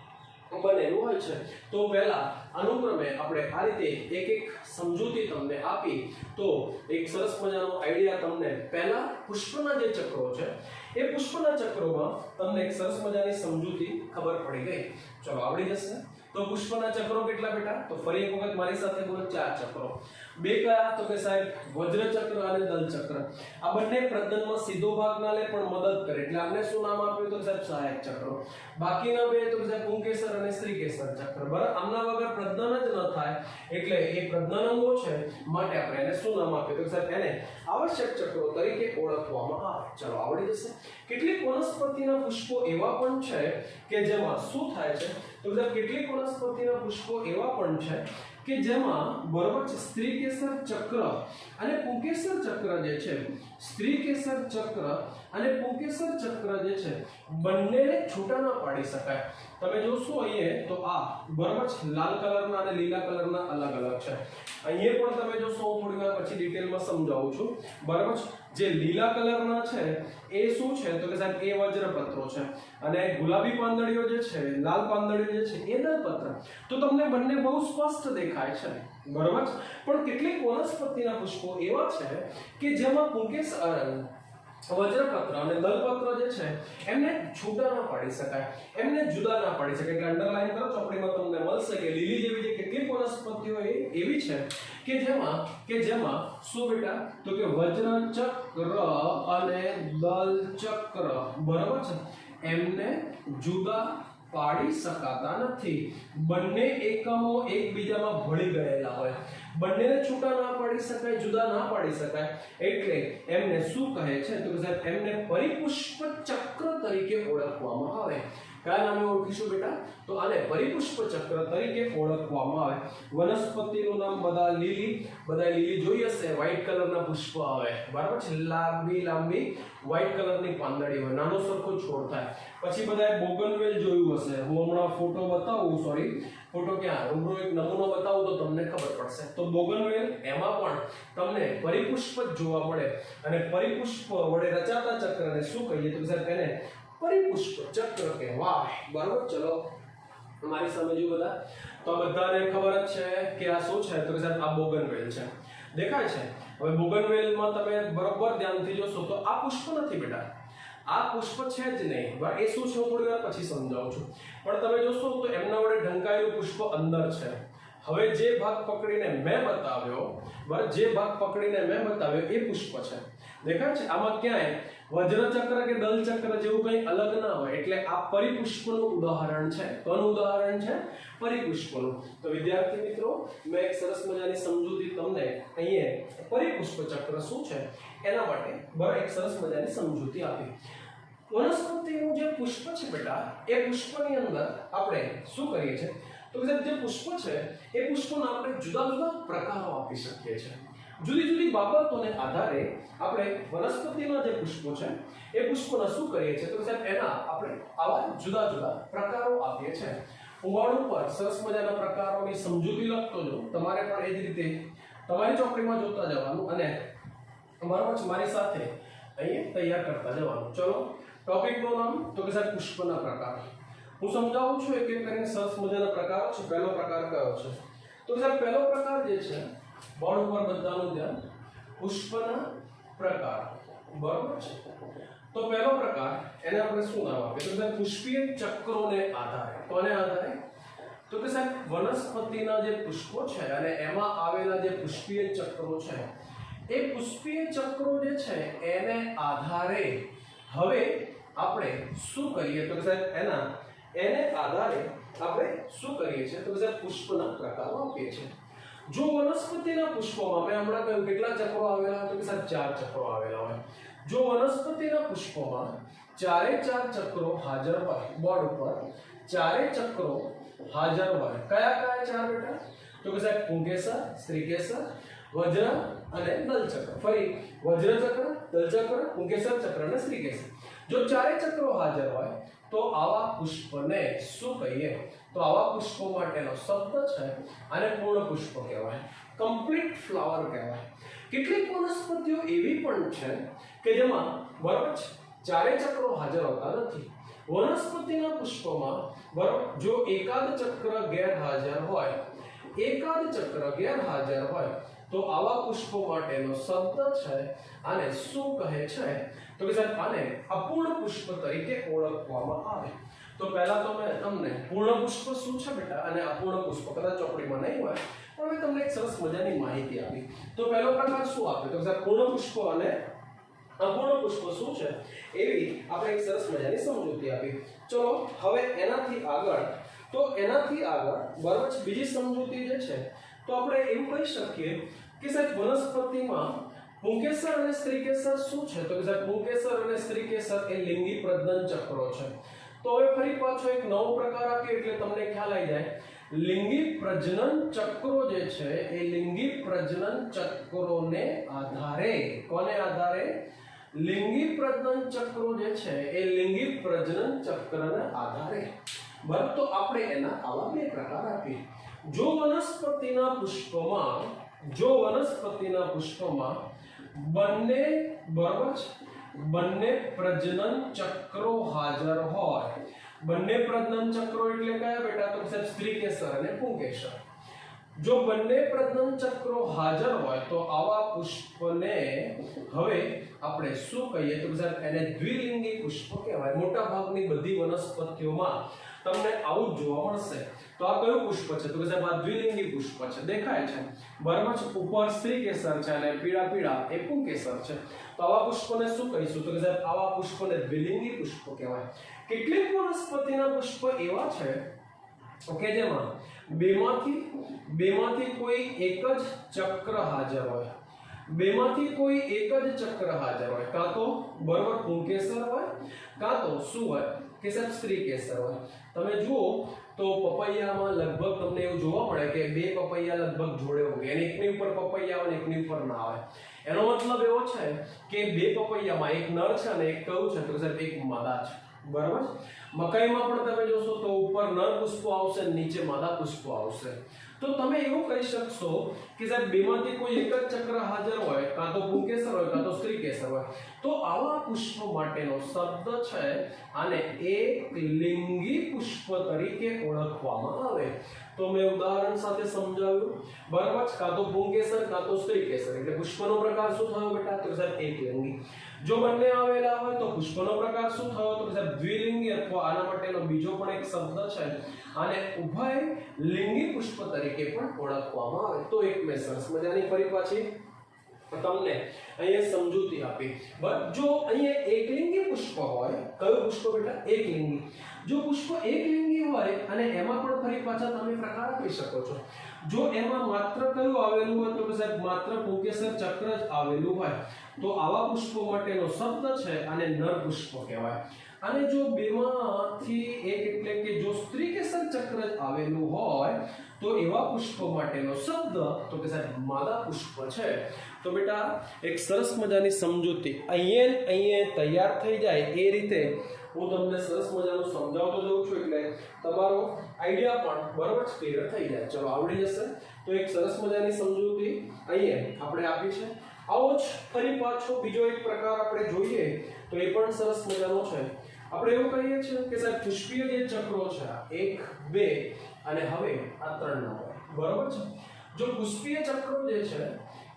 બનેલું હોય છે. તો પહેલા અનુક્રમે આપણે આ રીતે એક એક સમજૂતી તમને આપી તો એક સરસ મજાનો આઈડિયા તમને પહેલા પુષ્પના જે ચક્રો છે એ પુષ્પના ચક્રોમાં તમને એક સરસ મજાની સમજૂતી ખબર પડી ગઈ. ચલો આવડી જશે. તો પુષ્પના ચક્રો કેટલા બેટા? તો ફરી એક વખત મારી સાથે બોલો, 4 ચક્રો. બે કયા? તો કે સાહેબ વજ્ર ચક્ર અને દલ ચક્ર. આ બંને પ્રજનનમાં સીધો ભાગ ના લે પણ મદદ કરે, એટલે આમને શું નામ આપ્યું તો સાહેબ સહાયક ચક્રો. બાકીના બે તો કે સાહેબ પુંકેસર અને સ્ત્રીકેસર ચક્ર. બરાબર, આમના વગર પ્રજનન જ ન થાય, એટલે એ પ્રજનન અંગો છે માટે આપણે એને શું નામ આપ્યું તો સાહેબ એને આવશ્યક ચક્રો તરીકે ઓળખવામાં આવે. ચલો આવડી જશે. કેટલીક વનસ્પતિના પુષ્પો એવા પણ છે કે જેમાં શું થાય છે તો કેટલીક વનસ્પતિના પુષ્પો એવા પણ છે કે જેમાં બરોબર છે સ્ત્રીકેસર ચક્ર અને પુંકેસર ચક્ર જે છે, સ્ત્રીકેસર ચક્ર અને પુંકેસર ચક્ર જે છે બંનેને છૂટા ના પાડી શકાય. તમે જોશો અહીંયા તો આ બરોબર છે લાલ કલરના અને લીલા કલરના અલગ અલગ છે. અહીંયા પણ તમે જોશો, હું થોડી વાર પછી ડિટેલમાં સમજાવું છું. બરાબર છે, જે લીલા કલરના છે એ શું છે તો કે સાહેબ એ વજ્રપત્રો છે, અને ગુલાબી પાંદડીઓ જે છે, લાલ પાંદડીઓ જે છે એ દલપત્ર. તો તમને બંને બહુ સ્પષ્ટ દેખાય છે. બરાબર છે, પણ કેટલીક વનસ્પતિના પુષ્પો એવા છે કે જેમાં પુંકેસર વજ્રપત્ર અને દલપત્ર જે છે એમને છૂટા ના પાડી શકાય, એમને જુદા ના પાડી શકાય. એટલે અંડરલાઈન કરો, ચોપડીમાં તમને મળશે કે લીલી જેવી જે કેટલીક વનસ્પતિઓ એવી છે કે જેમાં શું બેટા તો કે વજ્ર ચક્ર અને દલ ચક્ર બરાબર છે એમને જુદા પાડી શકાતા નથી. બંને એકમો એકબીજામાં ભળી ગયેલા હોય, બંનેને છૂટા ના પાડી શકાય, જુદા ના પાડી શકાય, એટલે એમને શું કહે છે તો કે સાહેબ એમને પરિપુષ્પ ચક્ર તરીકે ઓળખવામાં આવે. કયા નામે ઓળખીશું બેટા? તો આને પરિપુષ્પ ચક્ર તરીકે ઓળખવામાં આવે. વનસ્પતિનું નામ બધા લીલી જોઈ હશે, વ્હાઈટ કલરના પુષ્પ આવે. બરાબર છે, લાંબી વ્હાઈટ કલરની પાંદડી હોય, નાનો સરખો છોડ થાય. પછી બધાએ બોગનવેલ જોયું હશે. હું હમણાં ફોટો બતાવું, સોરી ફોટો ક્યાં રૂબરૂ એક નમૂનો બતાવું તો તમને ખબર પડશે. તો બોગનવેલ એમાં પણ તમને પરિપુષ્પ જ જોવા મળે, અને પરિપુષ્પ વડે રચાતા ચક્રને શું કહીએ તો સાહેબ એને પરિપુષ્પ ચક્ર કહેવાય. બરાબર, ચલો મારી સામે જો બધા, તો બધાને ખબર જ છે કે આ શું છે તો સાહેબ આ બોગનવેલ છે. દેખાય છે? હવે બોગનવેલમાં તમે બરોબર ધ્યાનથી જોશો તો આ પુષ્પ નથી બેટા, આ પુષ્પ છે જ નહીં. એ શું છે હું થોડી વાર પછી સમજાવું છું. પણ તમે જોશો તો એમના વડે ઢંકાયેલું પુષ્પ અંદર છે. હવે જે ભાગ પકડીને મેં બતાવ્યો એ પુષ્પ છે. દેખાય છે? આમાં ક્યાંય વજ્ર ચક્ર કે દલ ચક્ર જેવું કંઈ અલગ ના હોય, એટલે આ પરિપુષ્પનું ઉદાહરણ છે. કોનું ઉદાહરણ છે? પરિપુષ્પનું. તો વિદ્યાર્થી મિત્રો, મેં એક સરસ મજાની સમજૂતી તમને અહીંયા પરિપુષ્પ ચક્ર શું છે એના માટે એક સરસ મજાની સમજૂતી આપી. વનસ્પતિનું જે પુષ્પ છે બેટા, એ પુષ્પની અંદર આપણે શું કરીએ છીએ તો જે પુષ્પ છે એ પુષ્પોના આપણે જુદા જુદા પ્રકારો આપી શકીએ છીએ. જુદી જુદી બાબતોને આધારે આપણે વનસ્પતિના જે પુષ્પો છે એ પુષ્પોના શું કરીએ છીએ તો સાહેબ એના આપણે આવા જુદા જુદા પ્રકારો આપીએ છીએ. ઉવાડ ઉપર સરસ મજાના પ્રકારોની સમજૂતી લખતો જો, તમારે પણ એ જ રીતે તમારી ચોપડીમાં જોતા જવાનું અને બરાબર મારી સાથે અહીંયા તૈયાર કરતા જવાનું. ચલો, ટોપિકનું નામ તો કે સાહેબ પુષ્પના પ્રકાર. હું સમજાવું છું એક એક કરીને. સરસ મજાના પ્રકારો છે. પહેલો પ્રકાર કયો છે તો સાહેબ પહેલો પ્રકાર જે છે, બોર્ડ ઉપર બધાનું ધ્યાન, પુષ્પના પ્રકાર. બરાબર છે? તો પહેલો પ્રકાર એને આપણે શું નામ આપીએ તો સાહેબ પુષ્પીય ચક્રોને આધારે. કોને આધારે તો કે સાહેબ વનસ્પતિના જે પુષ્પો છે અને એમાં આવેલા જે પુષ્પીય ચક્રો છે એ પુષ્પીય ચક્રો જે છે એને આધારે હવે આપણે શું કરીએ તો કે સાહેબ એને આધારે આપણે શું કરીએ છીએ તો કે સાહેબ પુષ્પના પ્રકારો આપીએ છીએ। જો વનસ્પતિના પુષ્પોમાં મેં હમણાં કહ્યું કેટલા ચક્રો આવેલા હોય તો કે સાહેબ 4 ચક્રો આવેલા હોય। જો વનસ્પતિના પુષ્પોમાં ચારે 4 ચક્રો હાજર હોય, બોર્ડ ઉપર ચારે ચક્રો હાજર હોય, કયા કયા 4 બેટા તો કે સાહેબ પુંકેસર, સ્ત્રીકેસર, વજ્ર અને નલચક્ર। ફરી વજ્ર ચક્ર, દલચક્ર, પુંકેસર ચક્ર અને સ્ત્રીકેસર। જો ચારે ચક્રો હાજર હોય તો આવા પુષ્પને શું કહીએ તો આવા પુષ્પો માટેનો શબ્દ છે આને પૂર્ણ પુષ્પ કહેવાય, કમ્પ્લીટ ફ્લાવર કહેવાય। કેટલીક વનસ્પતિઓ એવી પણ છે કે જેમાં બરાબર ચારે ચક્રો હાજર હોતા નથી। વનસ્પતિના પુષ્પમાં બરાબર જો એકાદ ચક્ર ગેરહાજર હોય, એકાદ ચક્ર ગેરહાજર હોય તો આવા પુષ્પો માટેનો શબ્દ છે આને શું કહે છે તો કે સાહેબ આને અપૂર્ણ પુષ્પ તરીકે ઓળખવામાં આવે। તો પહેલા તો મેં તમને પૂર્ણ પુષ્પ શું છે બેટા અને અપૂર્ણ પુષ્પ કદાચ ચોપડીમાં નહીં હોય પણ મેં તમને એક સરસ મજાની માહિતી આપી। તો પહેલો પ્રકાર શું આપ્યો તો કે સાહેબ પૂર્ણ પુષ્પ અને અપૂર્ણ પુષ્પ શું છે એવી આપણે એક સરસ મજાની સમજૂતી આપી। ચલો હવે એનાથી આગળ બરાબર બીજી સમજૂતી જે છે તો આપણે એવું કહી શકીએ કે સાહેબ વનસ્પતિમાં પુંકેસર અને સ્ત્રીકેસર શું છે તો કે સાહેબ પુંકેસર અને સ્ત્રીકેસર એ લિંગી પ્રજનન ચક્રો છે। તો હવે ફરી પાછો એક નવો પ્રકાર આપીએ એટલે તમને ખ્યાલ આવી જાય। લિંગી પ્રજનન ચક્રો જે છે એ લિંગી પ્રજનન ચક્રોને આધારે કોને આધારે લિંગી પ્રજનન ચક્રો જે છે એ લિંગી પ્રજનન ચક્રને આધારે બરાબર। તો આપણે એના આવા બે પ્રકાર આપીએ। જો વનસ્પતિના પુષ્પમાં બંને બરાબર બંને પ્રજનન ચક્રો હાજર હોય, બંને પ્રજનન ચક્રો એટલે કયા બેટા તો સાહેબ સ્ત્રીકેસર અને પુંકેસર। જો બંને પ્રજનન ચક્રો હાજર હોય તો આવા પુષ્પને હવે આપણે શું કહીએ તો સાહેબ એને દ્વિલિંગી પુષ્પ કહેવાય। મોટા ભાગની બધી વનસ્પતિઓમાં તમને આવું જોવા મળશે। તો આ કયું પુષ્પ છે તો કે સાહેબ આ દ્વિલિંગી પુષ્પ છે, દેખાય છે બરાબર છે। ઉપર સ્ત્રીકેસર છે અને પીળા પીળા એ પુંકેસર છે। તો આવા પુષ્પને શું કહીશું તો કે સાહેબ આવા પુષ્પને દ્વિલિંગી પુષ્પ કહેવાય। કેટલીક વનસ્પતિના પુષ્પ એવા છે કે જેમાં બેમાંથી કોઈ એક જ ચક્ર હાજર હોય, બેમાંથી કોઈ એક જ ચક્ર હાજર હોય, કાં તો બરાબર પુંકેસર હોય કાં તો શું હોય કે સાહેબ સ્ત્રીકેસર હોય। તમે જુઓ તો પપૈયામાં લગભગ તમને એવું જોવા મળે કે બે પપૈયા લગભગ જોડે ઉગે અને એકની ઉપર પપૈયા આવે અને એકની ઉપર ના આવે। એનો મતલબ એવો છે કે બે પપૈયામાં એક નર છે અને એક કયું છે તો સાહેબ એક માદા છે બરાબર। મકાઈમાં પણ તમે જોશો તો ઉપર નર પુષ્પો આવશે નીચે માદા પુષ્પો આવશે। તો તમે એવું કહી શકશો કે સાહેબ બેમાંથી કોઈ એક જ ચક્ર હાજર હોય, કાં તો પુંકેસર હોય કાં તો સ્ત્રીકેસર હોય, તો આવા પુષ્પ માટેનો શબ્દ છે આને એક લિંગી પુષ્પ તરીકે ઓળખવામાં આવે। તો મેં ઉદાહરણ સાથે સમજાવ્યું બરાબર, કાં તો પુંકેસર કાં તો સ્ત્રીકેસર એટલે પુષ્પનો પ્રકાર શું થયો બેટા તો સાહેબ એક લિંગી। જો બંને આવેલા હોય તો પુષ્પનો પ્રકાર શું થયો તો સાહેબ દ્વિલિંગી અથવા આના માટેનો બીજો પણ એક શબ્દ છે આને ઉભય લિંગી પુષ્પ તરીકે પણ ઓળખવામાં આવે। તો એક મેં સરસ મજાની ફરી પાછી તમને અહીંયા સમજૂતી આપી। બટ જો અહીંયા એકલિંગી પુષ્પ હોય, કયું પુષ્પ બેટા એકલિંગી, જો પુષ્પ એકલિંગી હોય અને એમાં પણ ફરી પાછા તમે પ્રકાર આપી શકો છો। જો એમાં માત્ર કયું આવેલું હોય તો કે સાહેબ માત્ર પુંકેસર ચક્ર જ આવેલું હોય તો આવા પુષ્પો માટેનો શબ્દ છે આને નર પુષ્પ કહેવાય। અને જો બેમાંથી એક એટલે કે જો સ્ત્રીકેસર ચક્ર જ આવેલું હોય તો એવા પુષ્પો માટેનો શબ્દ તો કે સાહેબ માદા પુષ્પ છે। તો બેટા એક સરસ મજાની સમજૂતી અહીંયા તૈયાર થઈ જાય એ રીતે હું તમને સરસ મજાનું સમજાવતો જઉં છું એટલે તમારો આઈડિયા પણ બરાબર ક્લિયર થઈ જાય। ચલો આવડી જશે। તો એક સરસ મજાની સમજૂતી અહીંયા આપણે આપી છે। આવો જ ફરી પાછો બીજો એક પ્રકાર આપણે જોઈએ તો એ પણ સરસ મજાનો છે। આપણે એવું કહીએ છીએ કે સાહેબ પુષ્પીય જે ચક્રો છે 1 2 અને હવે આ 3 ના હોય બરાબર છે। જો પુષ્પીય ચક્રો જે છે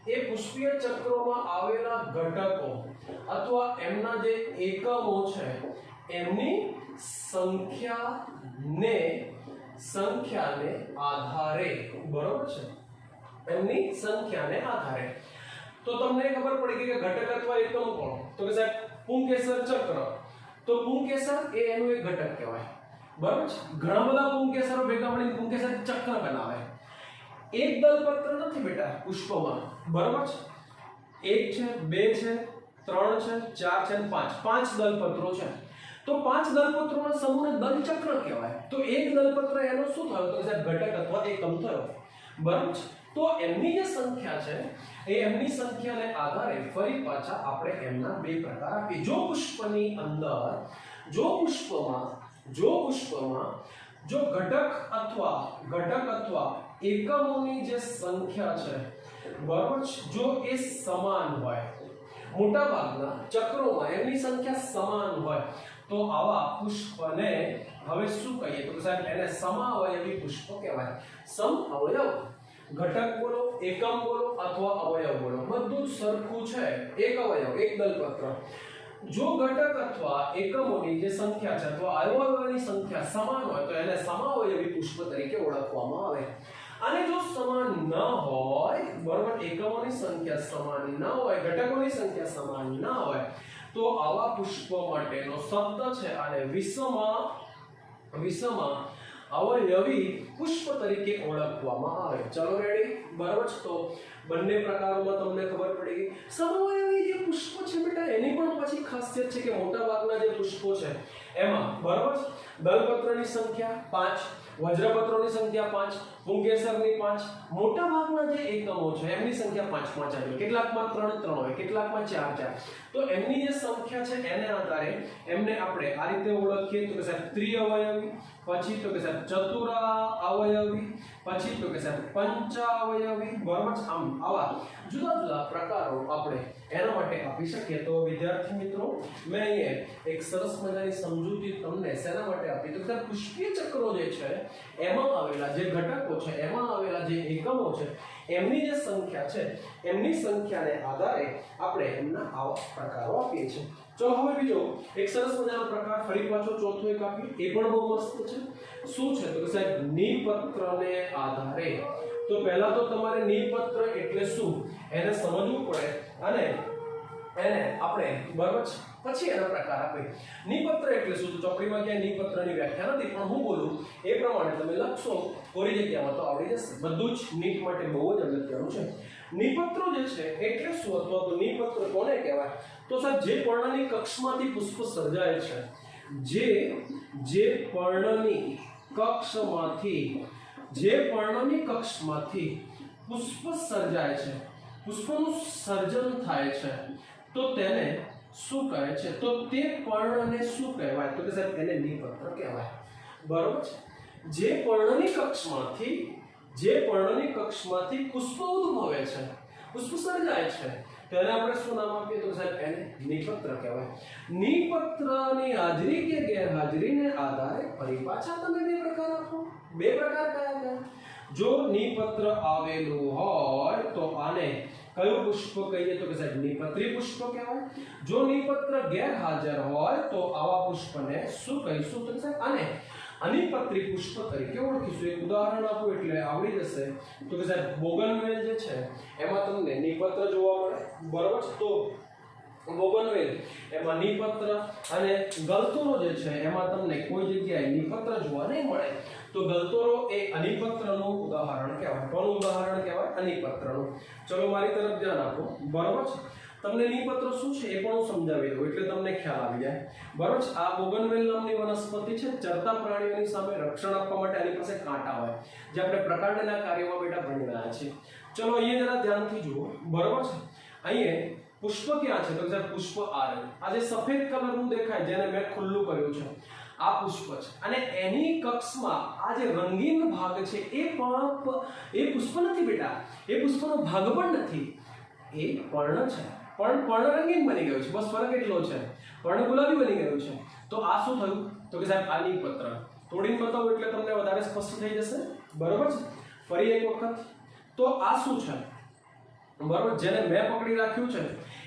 એ પુષ્પીય ચક્રોમાં આવેલા ઘટકો અથવા એમના જે એકમો છે એમની સંખ્યાને આધારે બરાબર છે, એમની સંખ્યાને આધારે તો તમને ખબર પડી ગઈ કે ઘટક અથવા એકમ કોણ? તો કે સાહેબ પુંકેસર ચક્ર. તો પુંકેસર એ એનું એક ઘટક કહેવાય. બરાબર છે. ઘણા બધા પુંકેસરો ભેગા મળીને પુંકેસર ચક્ર બનાવે. એક દલપત્ર નથી બેટા પુષ્પમાં. બરાબર છે. એક છે, બે છે, ત્રણ છે, ચાર છે અને પાંચ દલપત્રો છે. તો પાંચ દલપત્રોના સમૂહને દલચક્ર કહેવાય. તો એક દલપત્ર એનો શું થયો? તો સાહેબ ઘટક અથવા એકમ થયો. બરાબર છે. તો એમની જે સંખ્યા છે એ એમની સંખ્યાને આધારે ફરી પાછા આપણે એમના બે પ્રકાર આપીએ. જો પુષ્પની અંદર જો પુષ્પમાં જો ઘટક અથવા એકમોની જે સંખ્યા છે બરાબર છે, જો એ સમાન હોય, મોટા ભાગના ચક્રોમાં એમની સંખ્યા સમાન હોય, તો આવા પુષ્પને હવે શું કહીએ? તો સાહેબ એને સમાવયવી પુષ્પ કહેવાય. સમઅવયવ ઘટક બોલો, એકમ બોલો અથવા અવયવ બોલો, બધું જ સરખું છે. એક અવયવ, એક દલપત્ર. જો ઘટક અથવા એકમોની જે સંખ્યા છે અથવા અવયવોની સંખ્યા સમાન હોય તો એને સમાવયવી પુષ્પ તરીકે ઓળખવામાં આવે. અને જો સમાન ન હોય, બરાબર, એકમોની સંખ્યા સમાન ન હોય, ઘટકોની સંખ્યા સમાન ન હોય, તો આવા પુષ્પ માટેનો શબ્દ છે અને વિષમ અવયવી પુષ્પ તરીકે ઓળખવામાં આવે. ચલો રેડી? બરાબર છે. તો બંને પ્રકારોમાં તમને ખબર પડી ગઈ. સમઅવયવી જે પુષ્પ છે બેટા એની પણ પછી ખાસિયત છે કે મોટા ભાગના જે પુષ્પો છે એમાં બરાબર છે દલપત્રની સંખ્યા 5, વજ્રપત્રોની સંખ્યા 5, પુંકેસરની 5, મોટા ભાગના જે એકમો છે એમની સંખ્યા 5 આવી. કેટલાકમાં 3 હોય, કેટલાકમાં 4. તો એમની જે સંખ્યા છે એને આધારે એમને આપણે આ રીતે ઓળખીએ. તો કે સાહેબ ત્રિઅવયવી, પછી તો કે સાહેબ ચતુરાવયવી, પછી તો કે સાહેબ પંચાવયવી. બરાબર છે. આમ આવા જુદા જુદા પ્રકારો આપણે એના માટે આપી શકીએ. તો વિદ્યાર્થી મિત્રો, મેં અહીંયા એક સરસ મજાની સમજૂતી તમને શેના માટે આપી? તો કે પુષ્પીય ચક્રો જે છે એમાં આવેલા જે ઘટકો છે, એમાં આવેલા જે એકમો છે, એમની જે સંખ્યા છે, એમની સંખ્યાને આધારે આપણે એમના આવા પ્રકારો આપીએ છીએ. ચલો હવે બીજો એક સરસ મજાનો પ્રકાર ફરી પાછો ચોથો એક આપીએ. એ પણ બહુ મસ્ત છે. શું છે? તો કે સાહેબ નિપત્રને આધારે. તો પહેલા તો તમારે નિપત્ર એટલે શું એને સમજવું પડે અને એને આપણે બરાબર પછી એના પ્રકાર આપે. નિપત્ર એટલે શું? તો ચોપડીમાં ક્યાંય નિપત્રની વ્યાખ્યા નથી, પણ હું બોલું એ પ્રમાણે તમે લખશો કોરી જગ્યામાં તો આવડી જશે. બધું જ નીટ માટે બહુ જ અગત્યનું છે. નિપત્રો જે છે એટલે શું, અથવા તો નિપત્ર કોને કહેવાય? તો સાહેબ જે પર્ણની કક્ષમાંથી પુષ્પ સર્જાય છે, જે પર્ણની કક્ષમાંથી પુષ્પ સર્જાય છે, પુષ્પનું સર્જન થાય છે, તો તેને શું કહે છે? તો તે પર્ણને શું કહેવાય? તો કે સાહેબ એને નિપત્ર કહેવાય. બરોબર છે. જે પર્ણની કક્ષમાંથી પુષ્પ ઉદ્ભવે છે, પુષ્પ સર્જાય છે, તેને આપણે શું નામ આપીએ? તો સાહેબ એને નિપત્ર કહેવાય. નિપત્રની હાજરી કે ગેરહાજરીને આધારે ફરી પાછા તમે બે પ્રકાર આપો. બે પ્રકાર કયા? જો નિપત્ર આવેલું હોય તો આને કયું પુષ્પ કહીએ? તો કે સાહેબ નિપત્રી પુષ્પ કહેવાય. જો નિપત્ર ગેરહાજર હોય તો આવા પુષ્પને શું કહીશું? તો સાહેબ આને અનિપત્રી પુષ્પ તરીકે ઓળખીશું. એક ઉદાહરણ આપું એટલે આવડી જશે. તો કે સાહેબ બોગનવેલ જે છે એમાં તમને નિપત્ર જોવા મળે. બરોબર છે. તો બોગનવેલ એમાં નિપત્ર અને ગલતોરો જે છે એમાં તમને કોઈ જગ્યાએ નિપત્ર જોવા નહીં મળે. તો ગલતોરો એ અનિપત્રનું ઉદાહરણ કહેવાય. કોનું ઉદાહરણ કહેવાય? અનિપત્રનું. ચલો મારી તરફ ધ્યાન આપો. બરોબર છે. તમને નિપત્ર શું છે એ પણ હું સમજાવી દઉં એટલે તમને ખ્યાલ આવી જાય. બરોબર છે. આ બોગનવેલ નામની વનસ્પતિ છે. ચરતા પ્રાણીઓની સામે રક્ષણ આપવા માટે આની પાસે કાંટા હોય, જે આપણે પ્રકાંડના કાર્યમાં બેટા ભણી રહ્યા છીએ. ચલો અહીંયા જરા ધ્યાનથી જુઓ. બરોબર છે. અહીંયા પુષ્પ ક્યાં છે? તો કે પુષ્પ આ જે સફેદ કલરનું દેખાય જેને મેં ખુલ્લું કર્યું છે, આ પુષ્પ છે. અને એની કક્ષમાં આ જે રંગીન ભાગ છે એ પુષ્પ નથી બેટા, એ પુષ્પનો ભાગ પણ નથી, એ પર્ણ છે. પણ પર્ણ રંગીન બની ગયું છે. બસ ફરક એટલો છે, પર્ણ ગુલાબી બની ગયું છે. તો આ શું થયું? તો કે સાહેબ આ નિપત્ર. તોડીને બતાવો એટલે તમને વધારે સ્પષ્ટ થઈ જશે. બરોબર છે. ફરી એક વખત. તો આ શું છે? બરોબર, જેને મેં પકડી રાખ્યું છે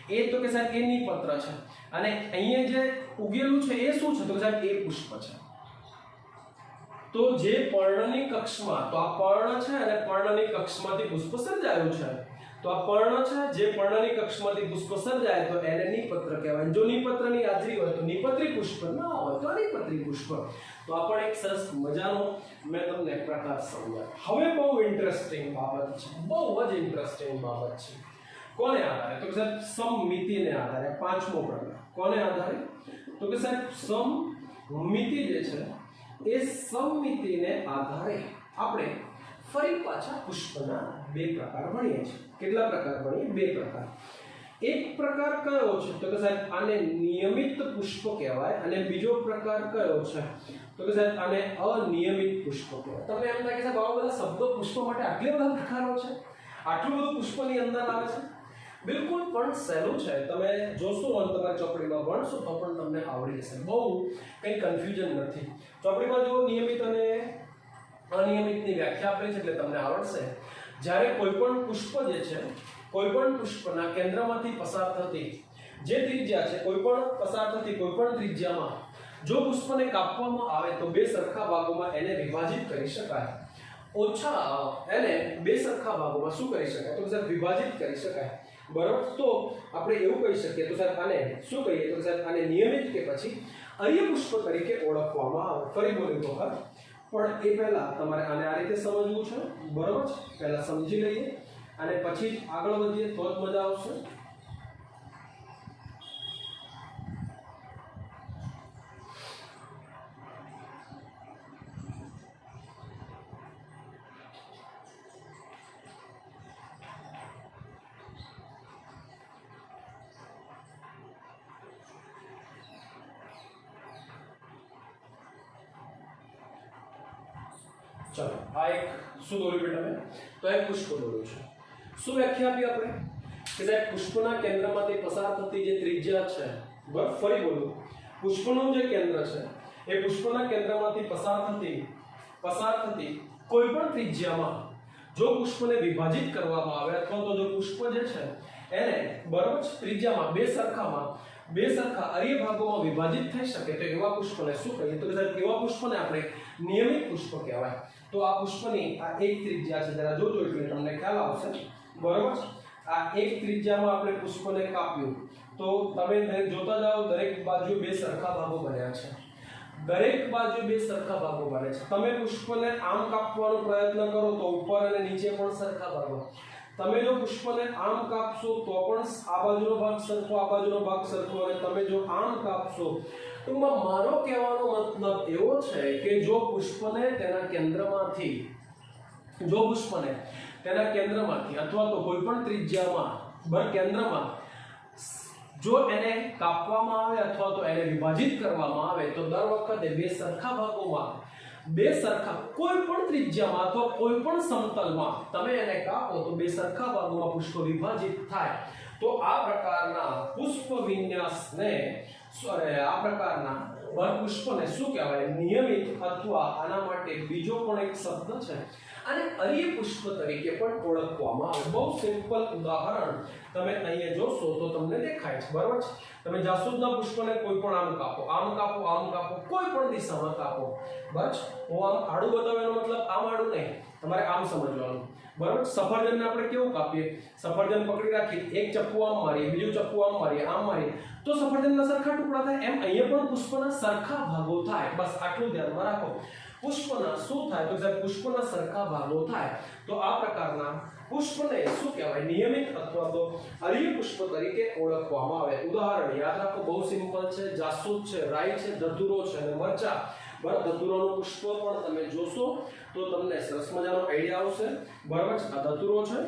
એ તો કે સાહેબ એ નિપત્ર છે. અને અહીંયા જે ઉગેલું છે એ શું છે? તો કે સાહેબ એ પુષ્પ છે. તો જે પર્ણની કક્ષમાં, તો આ પર્ણ છે અને પર્ણની કક્ષમાંથી પુષ્પ સર્જાયું છે. તો આ પર્ણ છે, જે પર્ણની કક્ષમાંથી પુષ્પ સર્જાય તો એને નિપત્ર કહેવાય. જો નિપત્રની હાજરી હોય તો નિપત્રી પુષ્પ, ના હોય તો અનિપત્રી પુષ્પ. તો આ પણ એક સરસ મજાનો મેં તમને પ્રકાર સમજાવ્યો. હવે બહુ ઇન્ટરેસ્ટિંગ બાબત છે, બહુ જ ઇન્ટરેસ્ટિંગ બાબત છે. કોને આધારે? તો કે સાહેબ સમમિતિને આધારે. પાંચમો પ્રકાર કોને આધારે? તો કે સાહેબ સમમિતિ જે છે એ સમમિતિને આધારે આપણે ફરી પાછા પુષ્પના બે પ્રકાર ભણીએ છીએ. કેટલા પ્રકાર ભણીએ? બે પ્રકાર. એક પ્રકાર કયો છે? તો કે સાહેબ આને નિયમિત પુષ્પ કહેવાય, અને બીજો પ્રકાર કયો છે? તો કે સાહેબ આને અનિયમિત પુષ્પ કહેવાય. તમને એમ લાગે છે આવા બધા શબ્દો પુષ્પ માટે આટલા બધા પ્રકારો છે, આટલું બધું પુષ્પની અંદર આવે છે? બિલકુલ પણ સહેલું છે. તમે જોશો અને તમારી ચોપડીમાં ભણશો તો પણ તમને આવડી જશે. બહુ કંઈ કન્ફ્યુઝન નથી. ચોપડીમાં જો નિયમિત અને અનિયમિતની વ્યાખ્યા આપેલી છે એટલે તમને આવડશે. જ્યારે કોઈ પણ પુષ્પ જે છે, કોઈ પણ પુષ્પના કેન્દ્રમાંથી પસાર થતી જે ત્રિજ્યા છે, કોઈ પણ પસાર થતી કોઈ પણ ત્રિજ્યામાં જો પુષ્પને કાપવામાં આવે તો બે સરખા ભાગોમાં એને વિભાજિત કરી શકાય. ઓછા એને બે સરખા ભાગોમાં શું કરી શકાય? તો સાહેબ વિભાજિત કરી શકાય. બરાબર. તો આપણે એવું કહી શકીએ તો સાહેબ આને શું કહીએ? તો સાહેબ આને નિયમિત કે પછી અર્ય પુષ્પ તરીકે ઓળખવામાં આવે. ફરી બોલી તો પણ એ પહેલા તમારે આને આ રીતે સમજવું છે. બરાબર છે? પહેલા સમજી લઈએ અને પછી આગળ વધીએ તો જ મજા આવશે. चलो आ एक શું દોર્યું બેટા મેં? તો એક પુષ્પ દોર્યું છે. શું વ્યાખ્યા આપી આપણે? કે સાહેબ પુષ્પના કેન્દ્રમાંથી પસાર થતી જે ત્રિજ્યા છે, બરાબર, ફરી બોલું, પુષ્પનું જે કેન્દ્ર છે એ પુષ્પના કેન્દ્રમાંથી પસાર થતી કોઈ પણ ત્રિજ્યામાં જો પુષ્પને વિભાજિત કરવામાં આવે અથવા તો જો પુષ્પ જે છે એને બરાબર ત્રિજ્યામાં બે સરખા અર્ય ભાગોમાં વિભાજિત થઈ શકે તો એવા પુષ્પને શું કહીએ? તો કે સાહેબ એવા પુષ્પને આપણે નિયમિત પુષ્પ કહેવાય. તો આ પુષ્પની આ એક ત્રિજ્યા છે, જરા જોજો એટલે તમને ખ્યાલ આવશે. બરાબર. આ એક ત્રિજ્યામાં આપણે પુષ્પને કાપ્યું તો તમે જોતા જાઓ દરેક બાજુ બે સરખા ભાગો બન્યા છે. દરેક બાજુ બે સરખા ભાગો બને છે. તમે પુષ્પને આમ કાપવાનો પ્રયત્ન કરો તો ઉપર અને નીચે પણ સરખા ભાગો. તમે જો પુષ્પને આમ કાપશો તો પણ આ બાજુનો ભાગ સરખો, આ બાજુનો ભાગ સરખો, અને તમે જો આમ કાપશો તો મારો કહેવાનો મતલબ એવો છે કે જો પુષ્પને તેના કેન્દ્રમાંથી અથવા તો કોઈ પણ ત્રિજ્યામાં કેન્દ્રમાં જો એને કાપવામાં આવે અથવા તો એને વિભાજિત કરવામાં આવે તો દર વખતે બે સરખા ભાગોમાં કોઈ પણ ત્રિજ્યામાં અથવા કોઈ પણ સમતલમાં તમે એને કાપો તો બે સરખા ભાગોમાં પુષ્પ વિભાજિત થાય. તો આ પ્રકારના પુષ્પ વિન્યાસને આ પ્રકારના પુષ્પને શું કહેવાય? નિયમિત, અથવા આના માટે બીજો પણ એક શબ્દ છે, આને અર્ય પુષ્પ તરીકે પણ ઓળખવામાં આવે. બહુ સિમ્પલ ઉદાહરણ તમે અહીંયા જોશો તો તમને દેખાય છે. બરાબર છે? તમે જાસૂદના પુષ્પને કોઈ પણ આમ કાપો, કોઈ પણ દિશામાં કાપો. બસ હું આમ આડું બતાવવાનો મતલબ આમ આડું નહીં, તમારે આમ સમજવાનું. બરાબર. સફરજનને આપણે કેવું કાપીએ? સફરજન પકડી રાખી એક ચપ્પુ આમ મારીએ, બીજું ચપ્પુ આમ મારીએ, તો સફરજનના સરખા ટુકડા થાય. એમ અહીંયા પણ પુષ્પના સરખા ભાગો થાય. બસ આટલું ધ્યાનમાં રાખો. પુષ્પના શું થાય? તો સાહેબ પુષ્પના સરખા ભાગો થાય. તો આ પ્રકારના પુષ્પને શું કહેવાય? નિયમિત અથવા તો અર્ય પુષ્પ તરીકે ઓળખવામાં આવે. ઉદાહરણ યાદ રાખો, બહુ સિમ્પલ છે. જાસૂદ છે, રાઈ છે, ધતુરો છે અને મરચા. બરાબર. ધતુરાનું પુષ્પ પણ તમે જોશો તો તમને સરસ મજાનો આઈડિયા આવશે. બરાબર. આ ધતુરો છે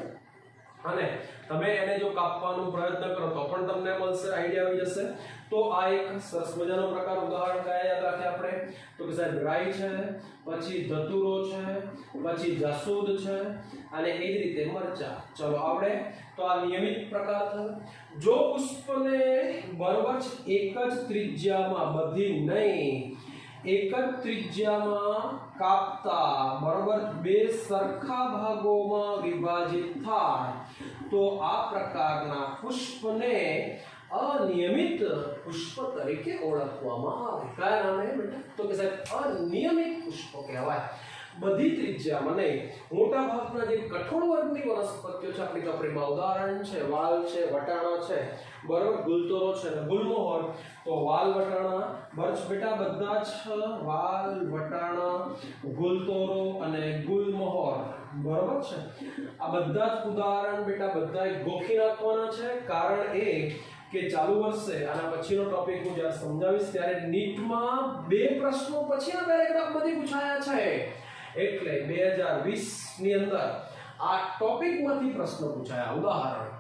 અને તમે એને જો કાપવાનો પ્રયત્ન કરો તો પણ તમને મળશે, આઈડિયા આવી જશે. તો આ એક સરસ મજાનો પ્રકાર. ઉદાહરણ કયા યાદ રાખીએ આપણે? તો કે સાહેબ રાઈ છે, પછી ધતુરો છે, પછી જાસૂદ છે અને એ જ રીતે મરચા. ચલો આવડે. તો આ નિયમિત પ્રકાર થયો. જો પુષ્પને બરાબર એક જ ત્રિજ્યામાં બધી નહીં, એક જ ત્રિજ્યામાં કાપતા બરાબર બે સરખા ભાગોમાં વિભાજિત થાય તો આ પ્રકારના પુષ્પને અનિયમિત પુષ્પ તરીકે ઓળખવામાં આવે. કયા નામે બેટા? તો કે સાહેબ અનિયમિત પુષ્પ કહેવાય. બધી ત્રિજ્યામાં નહીં, મોટા ભાગના જે કઠોળ વર્ગની વનસ્પતિઓ છે આપણી ચોપડીમાં ઉદાહરણ છે વાલ છે, વટાણા છે, બરોબર, ગુલતોરો છે ને ગુલમોહર. તો વાલ વટાણા બસ બેટા બધા જ વાલ વટાણા ગુલતોરો અને ગુલમોહર, બરોબર છે. આ બધા જ ઉદાહરણ બેટા બધા ગોખી નાખવાના છે. કારણ એ કે ચાલુ વર્ષે આના પછીનો ટોપિક હું જ્યારે સમજાવીશ ત્યારે નીટમાં 2 પ્રશ્નો પછીના પેરેગ્રાફમાંથી પૂછાયા છે. એટલે 2020 ની અંદર આ ટોપિકમાંથી પ્રશ્નો પૂછાયા ઉદાહરણ.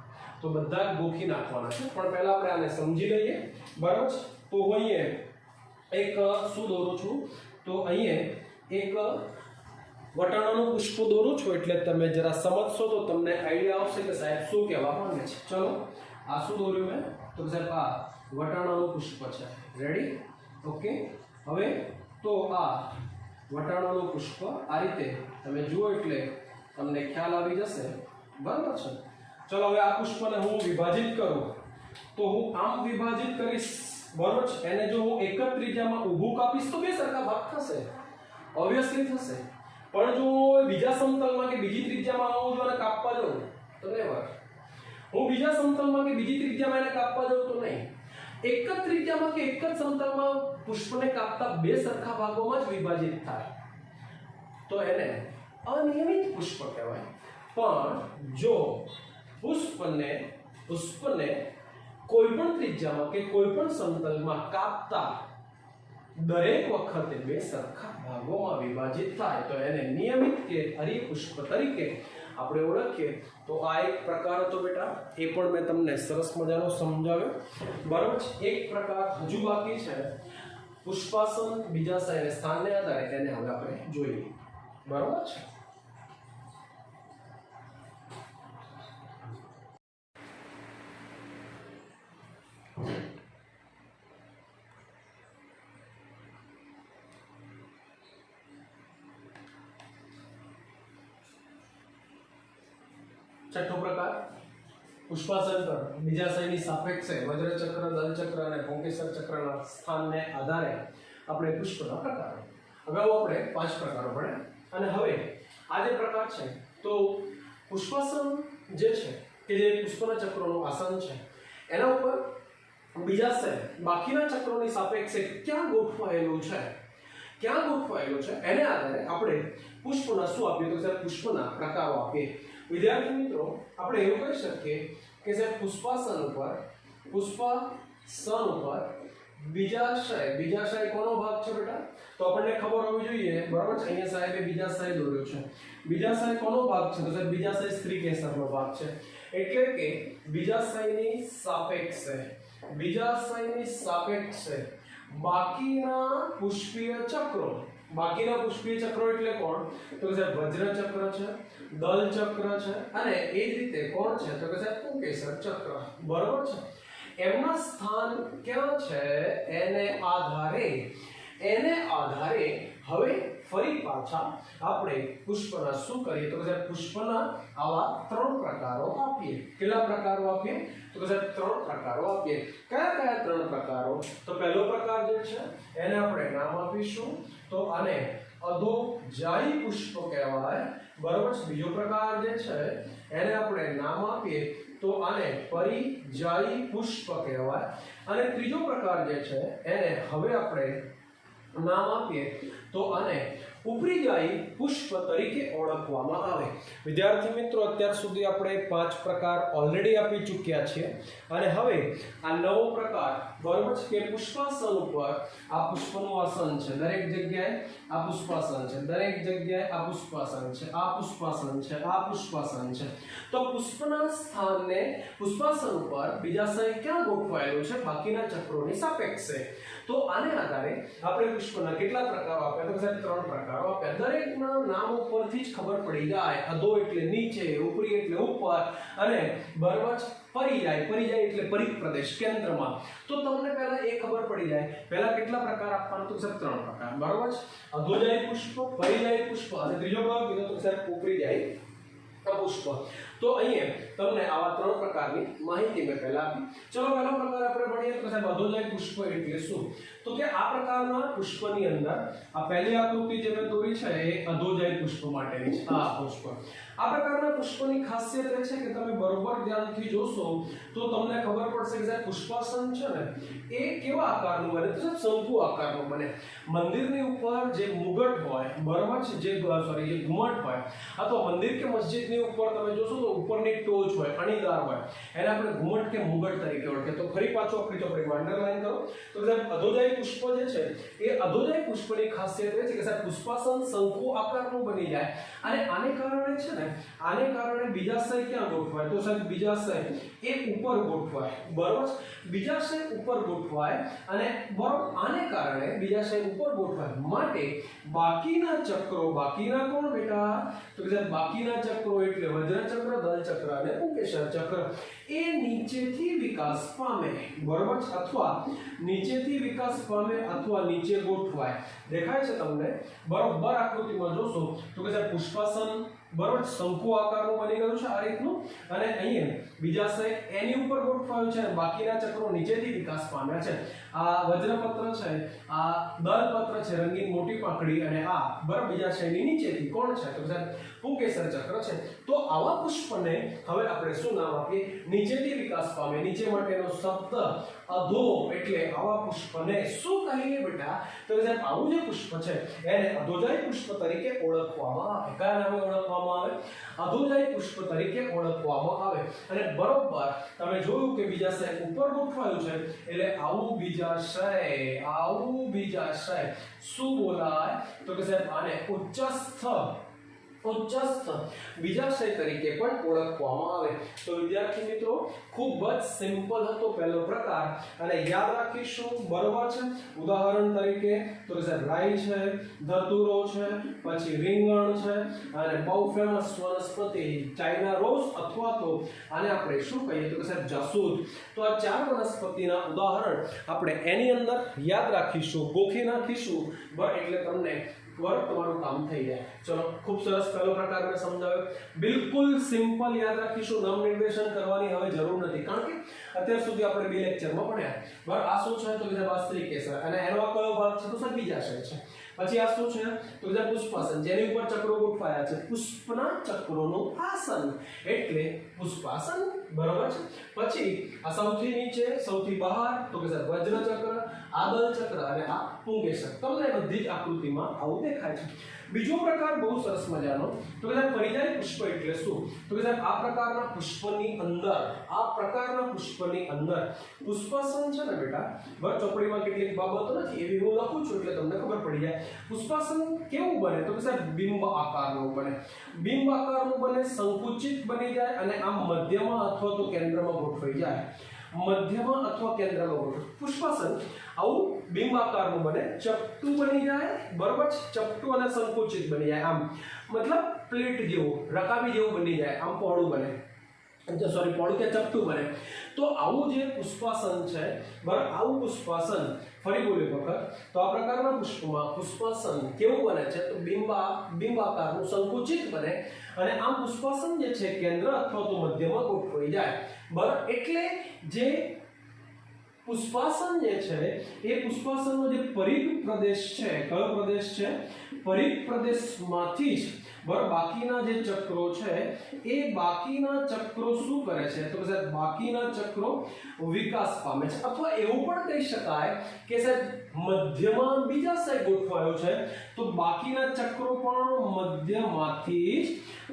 તો બધા ગોખી નાખવાના છે. પણ પહેલા આપણે આને સમજી લઈએ, બરાબર. તો હું અહીંયા એક શું દોરું છું, તો અહીંયા એક વટાણાનું પુષ્પ દોરું છું. એટલે તમે જરા સમજશો તો તમને આઈડિયા આવશે કે સાહેબ શું કહેવા માંગે છે. ચલો, આ શું દોર્યું મેં? તો સાહેબ આ વટાણાનું પુષ્પ છે. રેડી? ઓકે. હવે તો આ વટાણાનું પુષ્પ આ રીતે તમે જુઓ એટલે તમને ખ્યાલ આવી જશે, બરાબર છે. ચલો, હવે આ પુષ્પને હું વિભાજિત કરું તો હું આમ વિભાજિત કરીશ, બરાબર છે. એને જો હું એક જ ત્રિજ્યામાં ઊભું કાપીશ તો 2 સરખા ભાગ થશે, ઓબ્વિયસલી થશે. પણ જો બીજા સમતલમાં કે બીજી ત્રિજ્યામાં આવું જો અને કાપવા જાઉં તો નેવર. હું બીજા સમતલમાં કે બીજી ત્રિજ્યામાં એને કાપવા જાઉં તો નહીં. એક જ ત્રિજ્યામાં કે એક જ સમતલમાં પુષ્પને કાપતા 2 સરખા ભાગોમાં જ વિભાજિત થાય તો એને અનિયમિત પુષ્પ કહેવાય. પણ જો પુષ્પને કોઈ પણ ત્રિજ્યામાં કે કોઈ પણ સમતલમાં કાપતા દરેક વખતે 2 સરખા ભાગોમાં વિભાજિત થાય તો એને નિયમિત કે હરિપુષ્પ તરીકે આપણે ઓળખીએ. તો આ એક પ્રકાર હતો બેટા, એ પણ મેં તમને સરસ મજાનો સમજાવ્યો, બરાબર છે. એક પ્રકાર હજુ બાકી છે, પુષ્પાસન બીજાશય અને સ્થાનને આધારે, તેને હવે આપણે જોઈએ, બરાબર છે. છઠ્ઠો પ્રકાર પુષ્પાસન પર બીજાશયની સાપેક્ષે વજ્રચક્ર, દલચક્ર અને પુંકેસર ચક્રના સ્થાનને આધારે આપણે પુષ્પના પ્રકારો. અગાઉ આપણે 5 પ્રકારો ભણ્યા અને હવે આ જે પ્રકાર છે તો પુષ્પાસન જે છે કે જે પુષ્પના ચક્રોનું આસન છે એના ઉપર બીજાશય બાકીના ચક્રોની સાપેક્ષે ક્યાં ગોઠવાયેલું છે એને આધારે આપણે પુષ્પના શું આપીએ તો સાહેબ પુષ્પના પ્રકારો આપીએ. વિદ્યાર્થી મિત્રો, આપણે એવું કહી શકીએ કે સાહેબ પુષ્પાસન ઉપર બીજાશય કોનો ભાગ છે બેટા? તો આપણને ખબર હોવી જોઈએ, બરાબર છે. અહીંયા સાહેબે બીજાશય દોર્યો છે. બીજાશય કોનો ભાગ છે? તો સાહેબ બીજાશય સ્ત્રીકેસરનો ભાગ છે. એટલે કે બીજાશયની સાપેક્ષે બાકીના પુષ્પીય ચક્રો એટલે કોણ? તો કે સાહેબ વજ્રચક્ર છે, દલચક્ર છે અને એ જ રીતે કોણ છે? તો કે સાહેબ પુંકેસર ચક્ર, બરાબર છે. એમના સ્થાન ક્યાં છે એને આધારે હવે ફરી પાછા આપણે પુષ્પના શું કરીએ તો કે સાહેબ પુષ્પના આવા 3 પ્રકારો આપીએ. કેટલા પ્રકારો આપીએ? તો કે સાહેબ 3 પ્રકારો આપીએ. કયા 3 પ્રકારો? તો પહેલો પ્રકાર જે છે એને આપણે નામ આપીશું તો આને અધોજાયી પુષ્પ કહેવાય, બરાબર છે. બીજો પ્રકાર જે છે એને આપણે નામ આપીએ તો આને પરિજાયી પુષ્પ કહેવાય અને ત્રીજો પ્રકાર જે છે એને હવે આપણે નામ આપીએ તો આને ઉપરીજાયી પુષ્પ તરીકે ઓળખવામાં આવે. વિદ્યાર્થી મિત્રો, અત્યાર સુધી આપણે 5 પ્રકાર ઓલરેડી આપી ચૂક્યા છીએ અને હવે આ નવો પ્રકાર, બરાબર છે, કે પુષ્પાસન ઉપર આ પુષ્પનું આસન છે, દરેક જગ્યાએ આ પુષ્પાસન છે, દરેક જગ્યાએ આ પુષ્પાસન છે, આ પુષ્પાસન છે, આ પુષ્પાસન છે. તો પુષ્પના સ્થાનને પુષ્પાસન ઉપર બીજાશય ક્યાં ગોઠવાયેલો છે? બાકીના ચક્રોની સાપેક્ષે. તો આને આધારે આપણે પુષ્પના કેટલા પ્રકારો આપ્યા? તો સાહેબ 3 પ્રકારો આપ્યા. દરેકના નામ ઉપરથી જ ખબર પડી જાય. અધો એટલે નીચે, ઉપરી એટલે ઉપર અને બરાબર પરિજાય એટલે પરિઘ પ્રદેશ કેન્દ્રમાં. તો તમને પહેલા એ ખબર પડી જાય પહેલા કેટલા પ્રકાર આપવાના? તો સાહેબ 3 પ્રકાર, બરાબર છે. અધોજાયી પુષ્પ, પરિજાયી પુષ્પ અને ત્રીજો ભાગ કીધો તો સાહેબ ઉપરીજાયી પુષ્પ. તો અહીંયા તમને આવા 3 પ્રકારની માહિતી મેં પહેલા આપી. ચલો, પહેલો પ્રકાર આપણે ભણીએ તો સાહેબ અધોજાયી પુષ્પ એટલે શું? તો કે આ પ્રકારના પુષ્પની અંદર આ પહેલી આકૃતિ જે મેં દોરી થોડી છે એ અધોજાય પુષ્પ માટેની છે। આ પુષ્પ, આ પ્રકારના પુષ્પની ખાસિયત એ છે કે તમે બરોબર ધ્યાનથી જોશો તો તમને ખબર પડશે કે સાહેબ પુષ્પાસન છે ને એ કેવા આકારનું બને, તો સાહેબ શંકુ આકારનું બને। મંદિરની ઉપર જે મુગટ હોય, બરોબર છે, જે ઘુમટ હોય, અથવા મંદિર કે મસ્જિદની ઉપર તમે જોશો તો ઉપરની ટોચ હોય, અણીદાર હોય, એને આપણે ઘુમટ કે મુગટ તરીકે ઓળખીએ। તો ફરી પાછો આપણી ચોપડીમાં અંડરલાઈન કરો તો સાહેબ અધોજાય પુષ્પ જે છે એ અધોજાય પુષ્પની ખાસિયત એ છે કે સાહેબ પુષ્પાસન શંકુ આકારનું બની જાય, અને આને કારણે છે ને, આને કારણે બીજાશય ક્યાં ગોઠવાય, તો સાહેબ બીજાશય એ ઉપર ગોઠવાય, બરોબર, બીજાશય ઉપર ગોઠવાય, અને બરોબર આને કારણે બીજાશય ઉપર ગોઠવાય માટે બાકીના ચક્રો, બાકીના કોણ બેટા, તો કે સાહેબ બાકીના ચક્રો એટલે વજ્ર ચક્ર, દલ ચક્ર અને પુંકેસર ચક્ર એ નીચેથી વિકાસ પામે, બરોબર, અથવા નીચેથી વિકાસ પામે અથવા નીચે ગોઠવાય। દેખાય છે તમને બરોબર આકૃતિમાં જોશો તો કે સાહેબ પુષ્પાસન બરોબર શંકુ આકારનું બની ગયું છે આ રીતનું, અને અહીંયા બીજાશય એની ઉપર ગોઠવાયું છે, બાકીના ચક્રો નીચેથી વિકાસ પામ્યા છે। આ વજ્રપત્ર છે, આ દલપત્ર છે, રંગીન મોટી પાંખડી, અને આ બરોબર બીજાશયની નીચેથી કોણ છે, તો સાહેબ પુંકેસર ચક્ર છે। તો આવા પુષ્પને હવે આપણે શું નામ આપીએ, નીચેથી વિકાસ પામે, નીચે માટેનો શબ્દ અધો, એટલે આવા પુષ્પને શું કહીએ બેટા, તો સાહેબ આવું જે પુષ્પ છે એને અધોજાય પુષ્પ તરીકે ઓળખવામાં આવે। કયા નામે ઓળખવામાં આવે, અધોજાય પુષ્પ તરીકે ઓળખવામાં આવે। અને બરોબર તમે જોયું કે બીજાશય ઉપર ગોઠવાયું છે એટલે આવું બીજાશય શું બોલાય, તો કે સાહેબ આને ઉચ્ચસ્થ બીજાશય તરીકે પણ ઓળખવામાં આવે। તો વિદ્યાર્થી મિત્રો ખૂબ જ સિમ્પલ હતો પહેલો પ્રકાર, અને યાદ રાખીશું, બરોબર છે। ઉદાહરણ તરીકે તો કે સાહેબ રાઈ છે, ધતુરો છે, પછી રીંગણ છે, અને બહુ ફેમસ વનસ્પતિ ચાઇના રોઝ, અથવા તો આને આપણે શું કહીએ તો કે સાહેબ જાસૂદ। તો આ ચાર વનસ્પતિના ઉદાહરણ આપણે એની અંદર યાદ રાખીશું, ગોખી નાખીશું, બરાબર, એટલે તમને તમારું કામ થઈ જાય। ચલો ખૂબ સરસ પહેલો પ્રકાર મેં સમજાવ્યો, બિલકુલ સિમ્પલ યાદ રાખીશું, નામ નિર્દેશન કરવાની હવે જરૂર નથી, કારણ કે અત્યાર સુધી આપણે બે લેક્ચરમાં ભણ્યા, બરાબર। આ શું છે તો કે સાહેબ સ્ત્રીકેસર, અને એનો કયો ભાગ છે તો સાહેબ બીજાશય છે। પછી આ શું છે તો કે પુષ્પાસન, જેની ઉપર ચક્રો ગોઠવાયા છે, પુષ્પના ચક્રોનું આસન એટલે પુષ્પાસન, બરાબર છે। પછી આ સૌથી નીચે, સૌથી બહાર તો કે સાહેબ વજ્ર ચક્ર, આદલ ચક્ર, અને આ પુંકેસર, તમને બધી જ આકૃતિમાં આવું દેખાય છે। બીજો પ્રકાર બહુ સરસ મજાનો, તો કે સાહેબ પરિજાય પુષ્પ એટલે શું, તો કે સાહેબ આ પ્રકારના પુષ્પની અંદર પુષ્પાસન છે ને બેટા, બરાબર, ચોપડીમાં કેટલીક બાબતો નથી એવી હું લખું છું એટલે તમને ખબર પડી જાય। પુષ્પાસન કેવું બને તો કે સાહેબ બિંબ આકારનું બને, સંકુચિત બની જાય, અને આમ મધ્યમાં અથવા તો કેન્દ્રમાં ગોઠવાઈ જાય, પુષ્પાસન આવું બિંબ આકારનું બને, ચપટું બની જાય, બરોબર, ચપટું અને સંકુચિત બની જાય, આમ મતલબ પ્લેટ જેવું, રકાબી જેવું બની જાય, આમ પહોળું બને, પહોળું કે ચપટું બને। તો આવું જે પુષ્પાસન છે, બરાબર, આવું પુષ્પાસન ફરી બોલી વખત, તો આ પ્રકારના પુષ્પમાં પુષ્પાસન કેવું બને છે તો બિંબ આકારનું સંકુચિત બને, અને આમ પુષ્પાસન જે છે કેન્દ્ર અથવા તો મધ્યમાં ગોઠવાઈ જાય, બરાબર। એટલે જે પુષ્પાસન જે છે એ પુષ્પાસનનો જે પરિઘ પ્રદેશ છે, કયો પ્રદેશ છે, પરિઘ પ્રદેશમાંથી જ બરાબર બાકીના જે ચક્રો છે એ બાકીના ચક્રો શું કરે છે તો કે સાહેબ બાકીના ચક્રો વિકાસ પામે છે, અથવા એવું પણ કહી શકાય કે સાહેબ મધ્યમાં બીજાશય ગોઠવાયો છે તો બાકીના ચક્રો પણ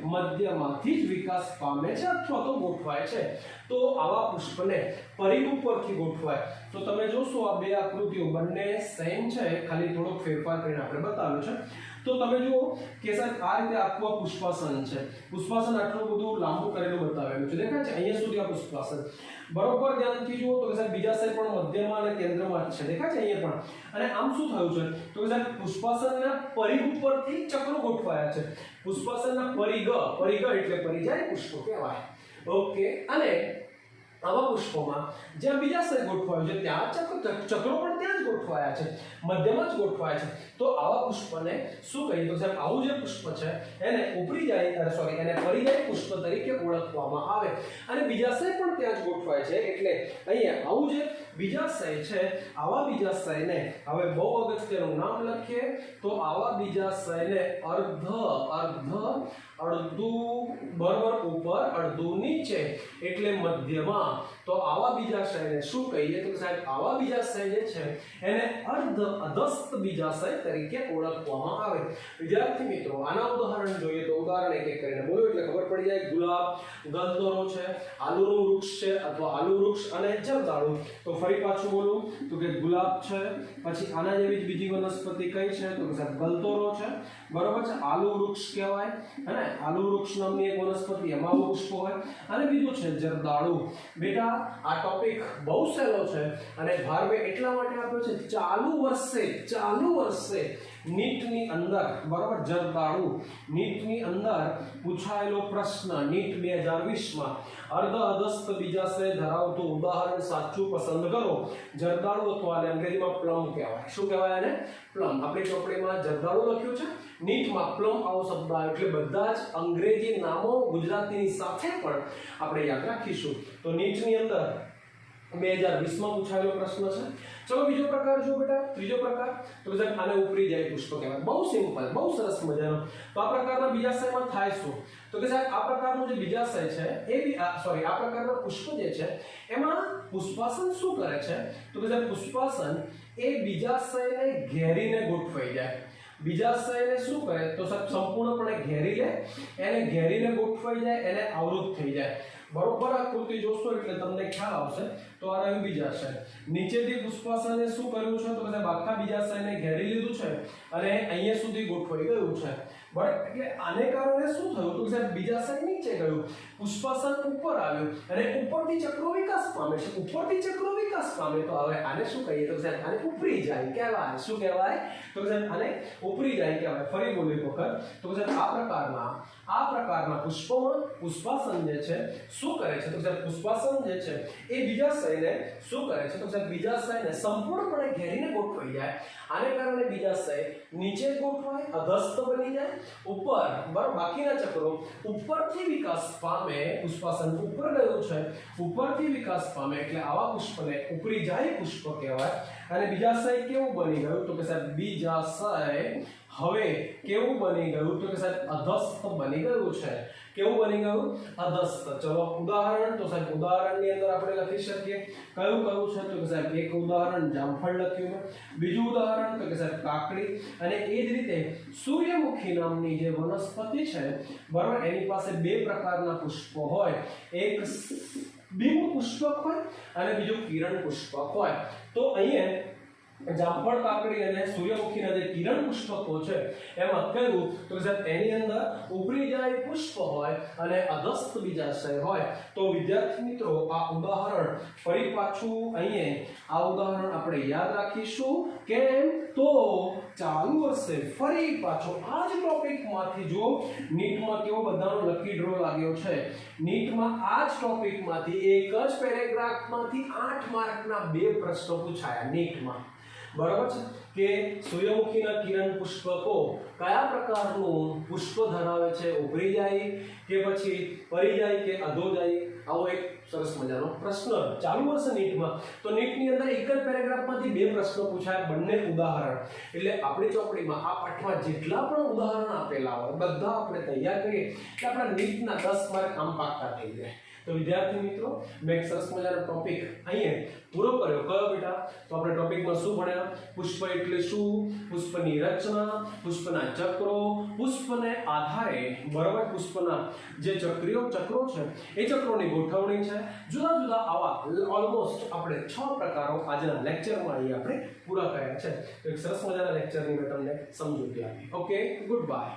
મધ્યમાંથી જ વિકાસ પામે છે અથવા તો ગોઠવાય છે। તો આવા પુષ્પને પરિઘ ઉપરથી ગોઠવાય તો તમે જોશો આ બે આકૃતિઓ બંને સેમ છે, ખાલી થોડોક ફેરફાર કરીને આપણે બતાવ્યો છે। તો તમે જુઓ કે સાહેબ આ રીતે આખું પુષ્પાસન છે, પુષ્પાસન આટલું બધું લાંબુ કરેલું બતાવેલું છે, દેખાય છે અહીંયા સુધી આ પુષ્પાસન, બરોબર ધ્યાનથી જુઓ તો કે સાહેબ બીજાશય પણ મધ્યમાં અને કેન્દ્રમાં છે, દેખાય છે અહીંયા પણ, અને આમ શું થયું છે તો કે સાહેબ પુષ્પાસનના પરિઘ ઉપરથી ચક્રો ગોઠવાયા છે, પુષ્પાસનના પરિઘ એટલે પરિજાય પુષ્પ કહેવાય, ઓકે। અને આવા પુષ્પોમાં જ્યાં બીજાશય ગોઠવાયું છે ત્યાં ચક્રો પણ ત્યાં જ ગોઠવાયા છે, મધ્યમાં જ ગોઠવાયા છે, તો આવા પુષ્પને શું કહીએ તો સાહેબ આવું જે પુષ્પ છે એને એને પરિજાયી પુષ્પ તરીકે ઓળખવામાં આવે. અને બીજાશય પણ ત્યાં જ ગોઠવાય છે એટલે અહીંયા આવું જે બીજાશય છે આવા બીજાશયને હવે બહુ અગત્યનું નામ લખીએ તો આવા બીજાશયને અડધું બરાબર ઉપર અડધું નીચે એટલે મધ્યમાં. તો આવા બીજાશયને શું કહીએ તો સાહેબ આવા બીજાશય જે છે એને અધસ્ત બીજાશય તરીકે ઓળખવામાં આવે. વિદ્યાર્થી મિત્રો આના ઉદાહરણ જોઈએ તો ઉદાહરણ એક એક કરીને બોલો એટલે ખબર પડી જાય. ગુલાબ, ગલદોરો છે, આલુનું વૃક્ષ છે અથવા આલુ વૃક્ષ અને જરદાળુ. તો ફરી પાછું બોલું તો કે ગુલાબ છે, પછી આના જેવી જ બીજી વનસ્પતિ કઈ છે તો કે સાહેબ ગલદોરો છે, બરોબર છે, આલુ વૃક્ષ કહેવાય અને આલુ વૃક્ષ નામની એક વનસ્પતિ એમાં આવું પુષ્પ હોય, અને બીજું છે જરદાળુ. બેટા આ ટોપિક બહુ સહેલો છે અને ભાર મેં એટલા માટે આપ્યો છે ચાલુ વર્ષે નીટની અંદર બરાબર જરદાળુ નીટની અંદર પૂછાયેલો પ્રશ્ન નીટ 2020 માં અધસ્ત બીજાશય ધરાવતું ઉદાહરણ સાચું પસંદ કરો. જરદાળુ અથવા અંગ્રેજીમાં પ્લમ કહેવાય. શું કહેવાય આને? પ્લમ. આપણી ચોપડીમાં જરદાળુ લખ્યું છે, નીટમાં પ્લમ આવો શબ્દ આવ્યો એટલે બધા જ અંગ્રેજી નામો ગુજરાતીની સાથે પણ આપણે યાદ રાખીશું. તો નીટની અંદર 2020 માં પૂછાયેલો પ્રશ્ન છે. ચલો બીજો પ્રકાર જો બેટા, ત્રીજો પ્રકાર તો સાહેબ આને ઉપરી જાય પુષ્પ કહેવાય. બહુ સિમ્પલ, બહુ સરસ મજાનો. તો આ પ્રકારના બીજાશયમાં થાય શું તો કે સાહેબ આ પ્રકારનું જે બીજાશય છે એ આ પ્રકારના પુષ્પ જે છે એમાં પુષ્પાસન શું કરે છે તો કે સાહેબ પુષ્પાસન એ બીજાશયને ઘેરીને ગોઠવાઈ જાય. બીજાશયને શું કરે તો સાહેબ સંપૂર્ણપણે ઘેરી લે, એને ઘેરીને ગોઠવાઈ જાય, એને આવૃત થઈ જાય. બરોબર આકૃતિ જોશો એટલે તમને ખ્યાલ આવશે. તો આ રહ્યું બીજાશય. નીચેથી પુષ્પાસને શું કર્યું છે તો સાહેબ આખા બીજાશયને ઘેરી લીધું છે અને અહીંયા સુધી ગોઠવાઈ ગયું છે. બરાબર, એટલે આને કારણે શું થયું તો સાહેબ બીજાશય નીચે ગયું, પુષ્પાસન ઉપર આવ્યું અને ઉપરથી ચક્રો વિકાસ પામે છે. ઉપરથી ચક્રો વિકાસ પામે તો હવે આને શું કહીએ તો સાહેબ આને ઉપરી જાય કહેવાય. શું કહેવાય તો સાહેબ આને ઉપરી જાય કહેવાય. ફરી બોલું એક વખત તો સાહેબ આ પ્રકારના પુષ્પોમાં પુષ્પાસન જે છે શું કરે છે તો સાહેબ પુષ્પાસન જે છે એ બીજાશયને શું કરે છે તો સાહેબ બીજાશયને સંપૂર્ણપણે ઘેરીને ગોઠવાઈ જાય. આને કારણે બીજાશય નીચે ગોઠવાય, અધસ્ત બની જાય, ઉપર બરાબર બાકીના ચક્રો ઉપરથી વિકાસ પામે. પુષ્પાસન ઉપર ગયું છે, ઉપરથી વિકાસ પામે એટલે આવા પુષ્પને ઉપરી જાય પુષ્પ કહેવાય. અને બીજાશય કેવું બની ગયું તો કે સાહેબ બીજાશય હવે કેવું બની ગયું તો કે સાહેબ અધસ્ત બની ગયું છે. કેવું બની ગયું? અધસ્ત. ચલો ઉદાહરણ તો સાહેબ ઉદાહરણની અંદર આપણે લખી શકીએ કયું છે તો કે સાહેબ એક ઉદાહરણ જામફળ લખ્યું છે, બીજું ઉદાહરણ તો કે સાહેબ કાકડી, અને એ જ રીતે સૂર્યમુખી નામની જે વનસ્પતિ છે બરાબર એની પાસે બે પ્રકારના પુષ્પો હોય, એક બિંબ પુષ્પક હોય અને બીજું કિરણ પુષ્પક હોય. તો અહીંયા જામફળ, કાકડી અને સૂર્યમુખીના જે કિરણ પુષ્પકો છે એમાં કયું તો સાહેબ એની અંદર ઉપરી જાય પુષ્પ હોય અને અધસ્ત બીજાશય હોય. તો વિદ્યાર્થી મિત્રો આ ઉદાહરણ ફરી પાછું અહીંયા આ ઉદાહરણ આપણે યાદ રાખીશું. કેમ તો ચાલુ વર્ષે ફરી પાછો આ જ ટોપિકમાંથી જો નીટમાં કેવો બધાનો લકી ડ્રો લાગ્યો છે, નીટમાં આ જ ટોપિકમાંથી એક જ પેરેગ્રાફમાંથી 8 માર્કના 2 પ્રશ્નો પૂછાયા નીટમાં. બરાબર છે કે સૂર્યમુખીના કિરણ પુષ્પકો કયા પ્રકારનું પુષ્પ ધરાવે છે, ઉભરી જાય કે પછી પરી જાય કે અધો જાય, આવો એક સરસ મજાનો પ્રશ્ન ચાલુ વર્ષે નીટમાં. તો નીટની અંદર એક જ પેરેગ્રાફમાંથી 2 પ્રશ્નો પૂછાય, બંને ઉદાહરણ. એટલે આપણી ચોપડીમાં આ પાઠમાં જેટલા પણ ઉદાહરણ આપેલા હોય બધા આપણે તૈયાર કરીએ એટલે આપણા નીટના 10 માર્ક આમ પાક્કા થઈ જાય. તો વિદ્યાર્થી મિત્રો મેં એક સરસ મજાનો ટોપિક અહીંયા પૂરો કર્યો. કયો બેટા? તો આપણે ટોપિકમાં શું ભણ્યા? પુષ્પ એટલે શું, પુષ્પની રચના, પુષ્પના ચક્રો, પુષ્પને આધારે બરાબર પુષ્પના જે ચક્રો છે એ ચક્રોની ગોઠવણી છે. જુદા જુદા આવા ઓલમોસ્ટ આપણે 6 પ્રકારો આજના લેક્ચરમાં અહીં આપણે પૂરા કર્યા છે. તો એક સરસ મજાના લેક્ચરની મેં તમને સમજૂતી આપી. Okay, good bye.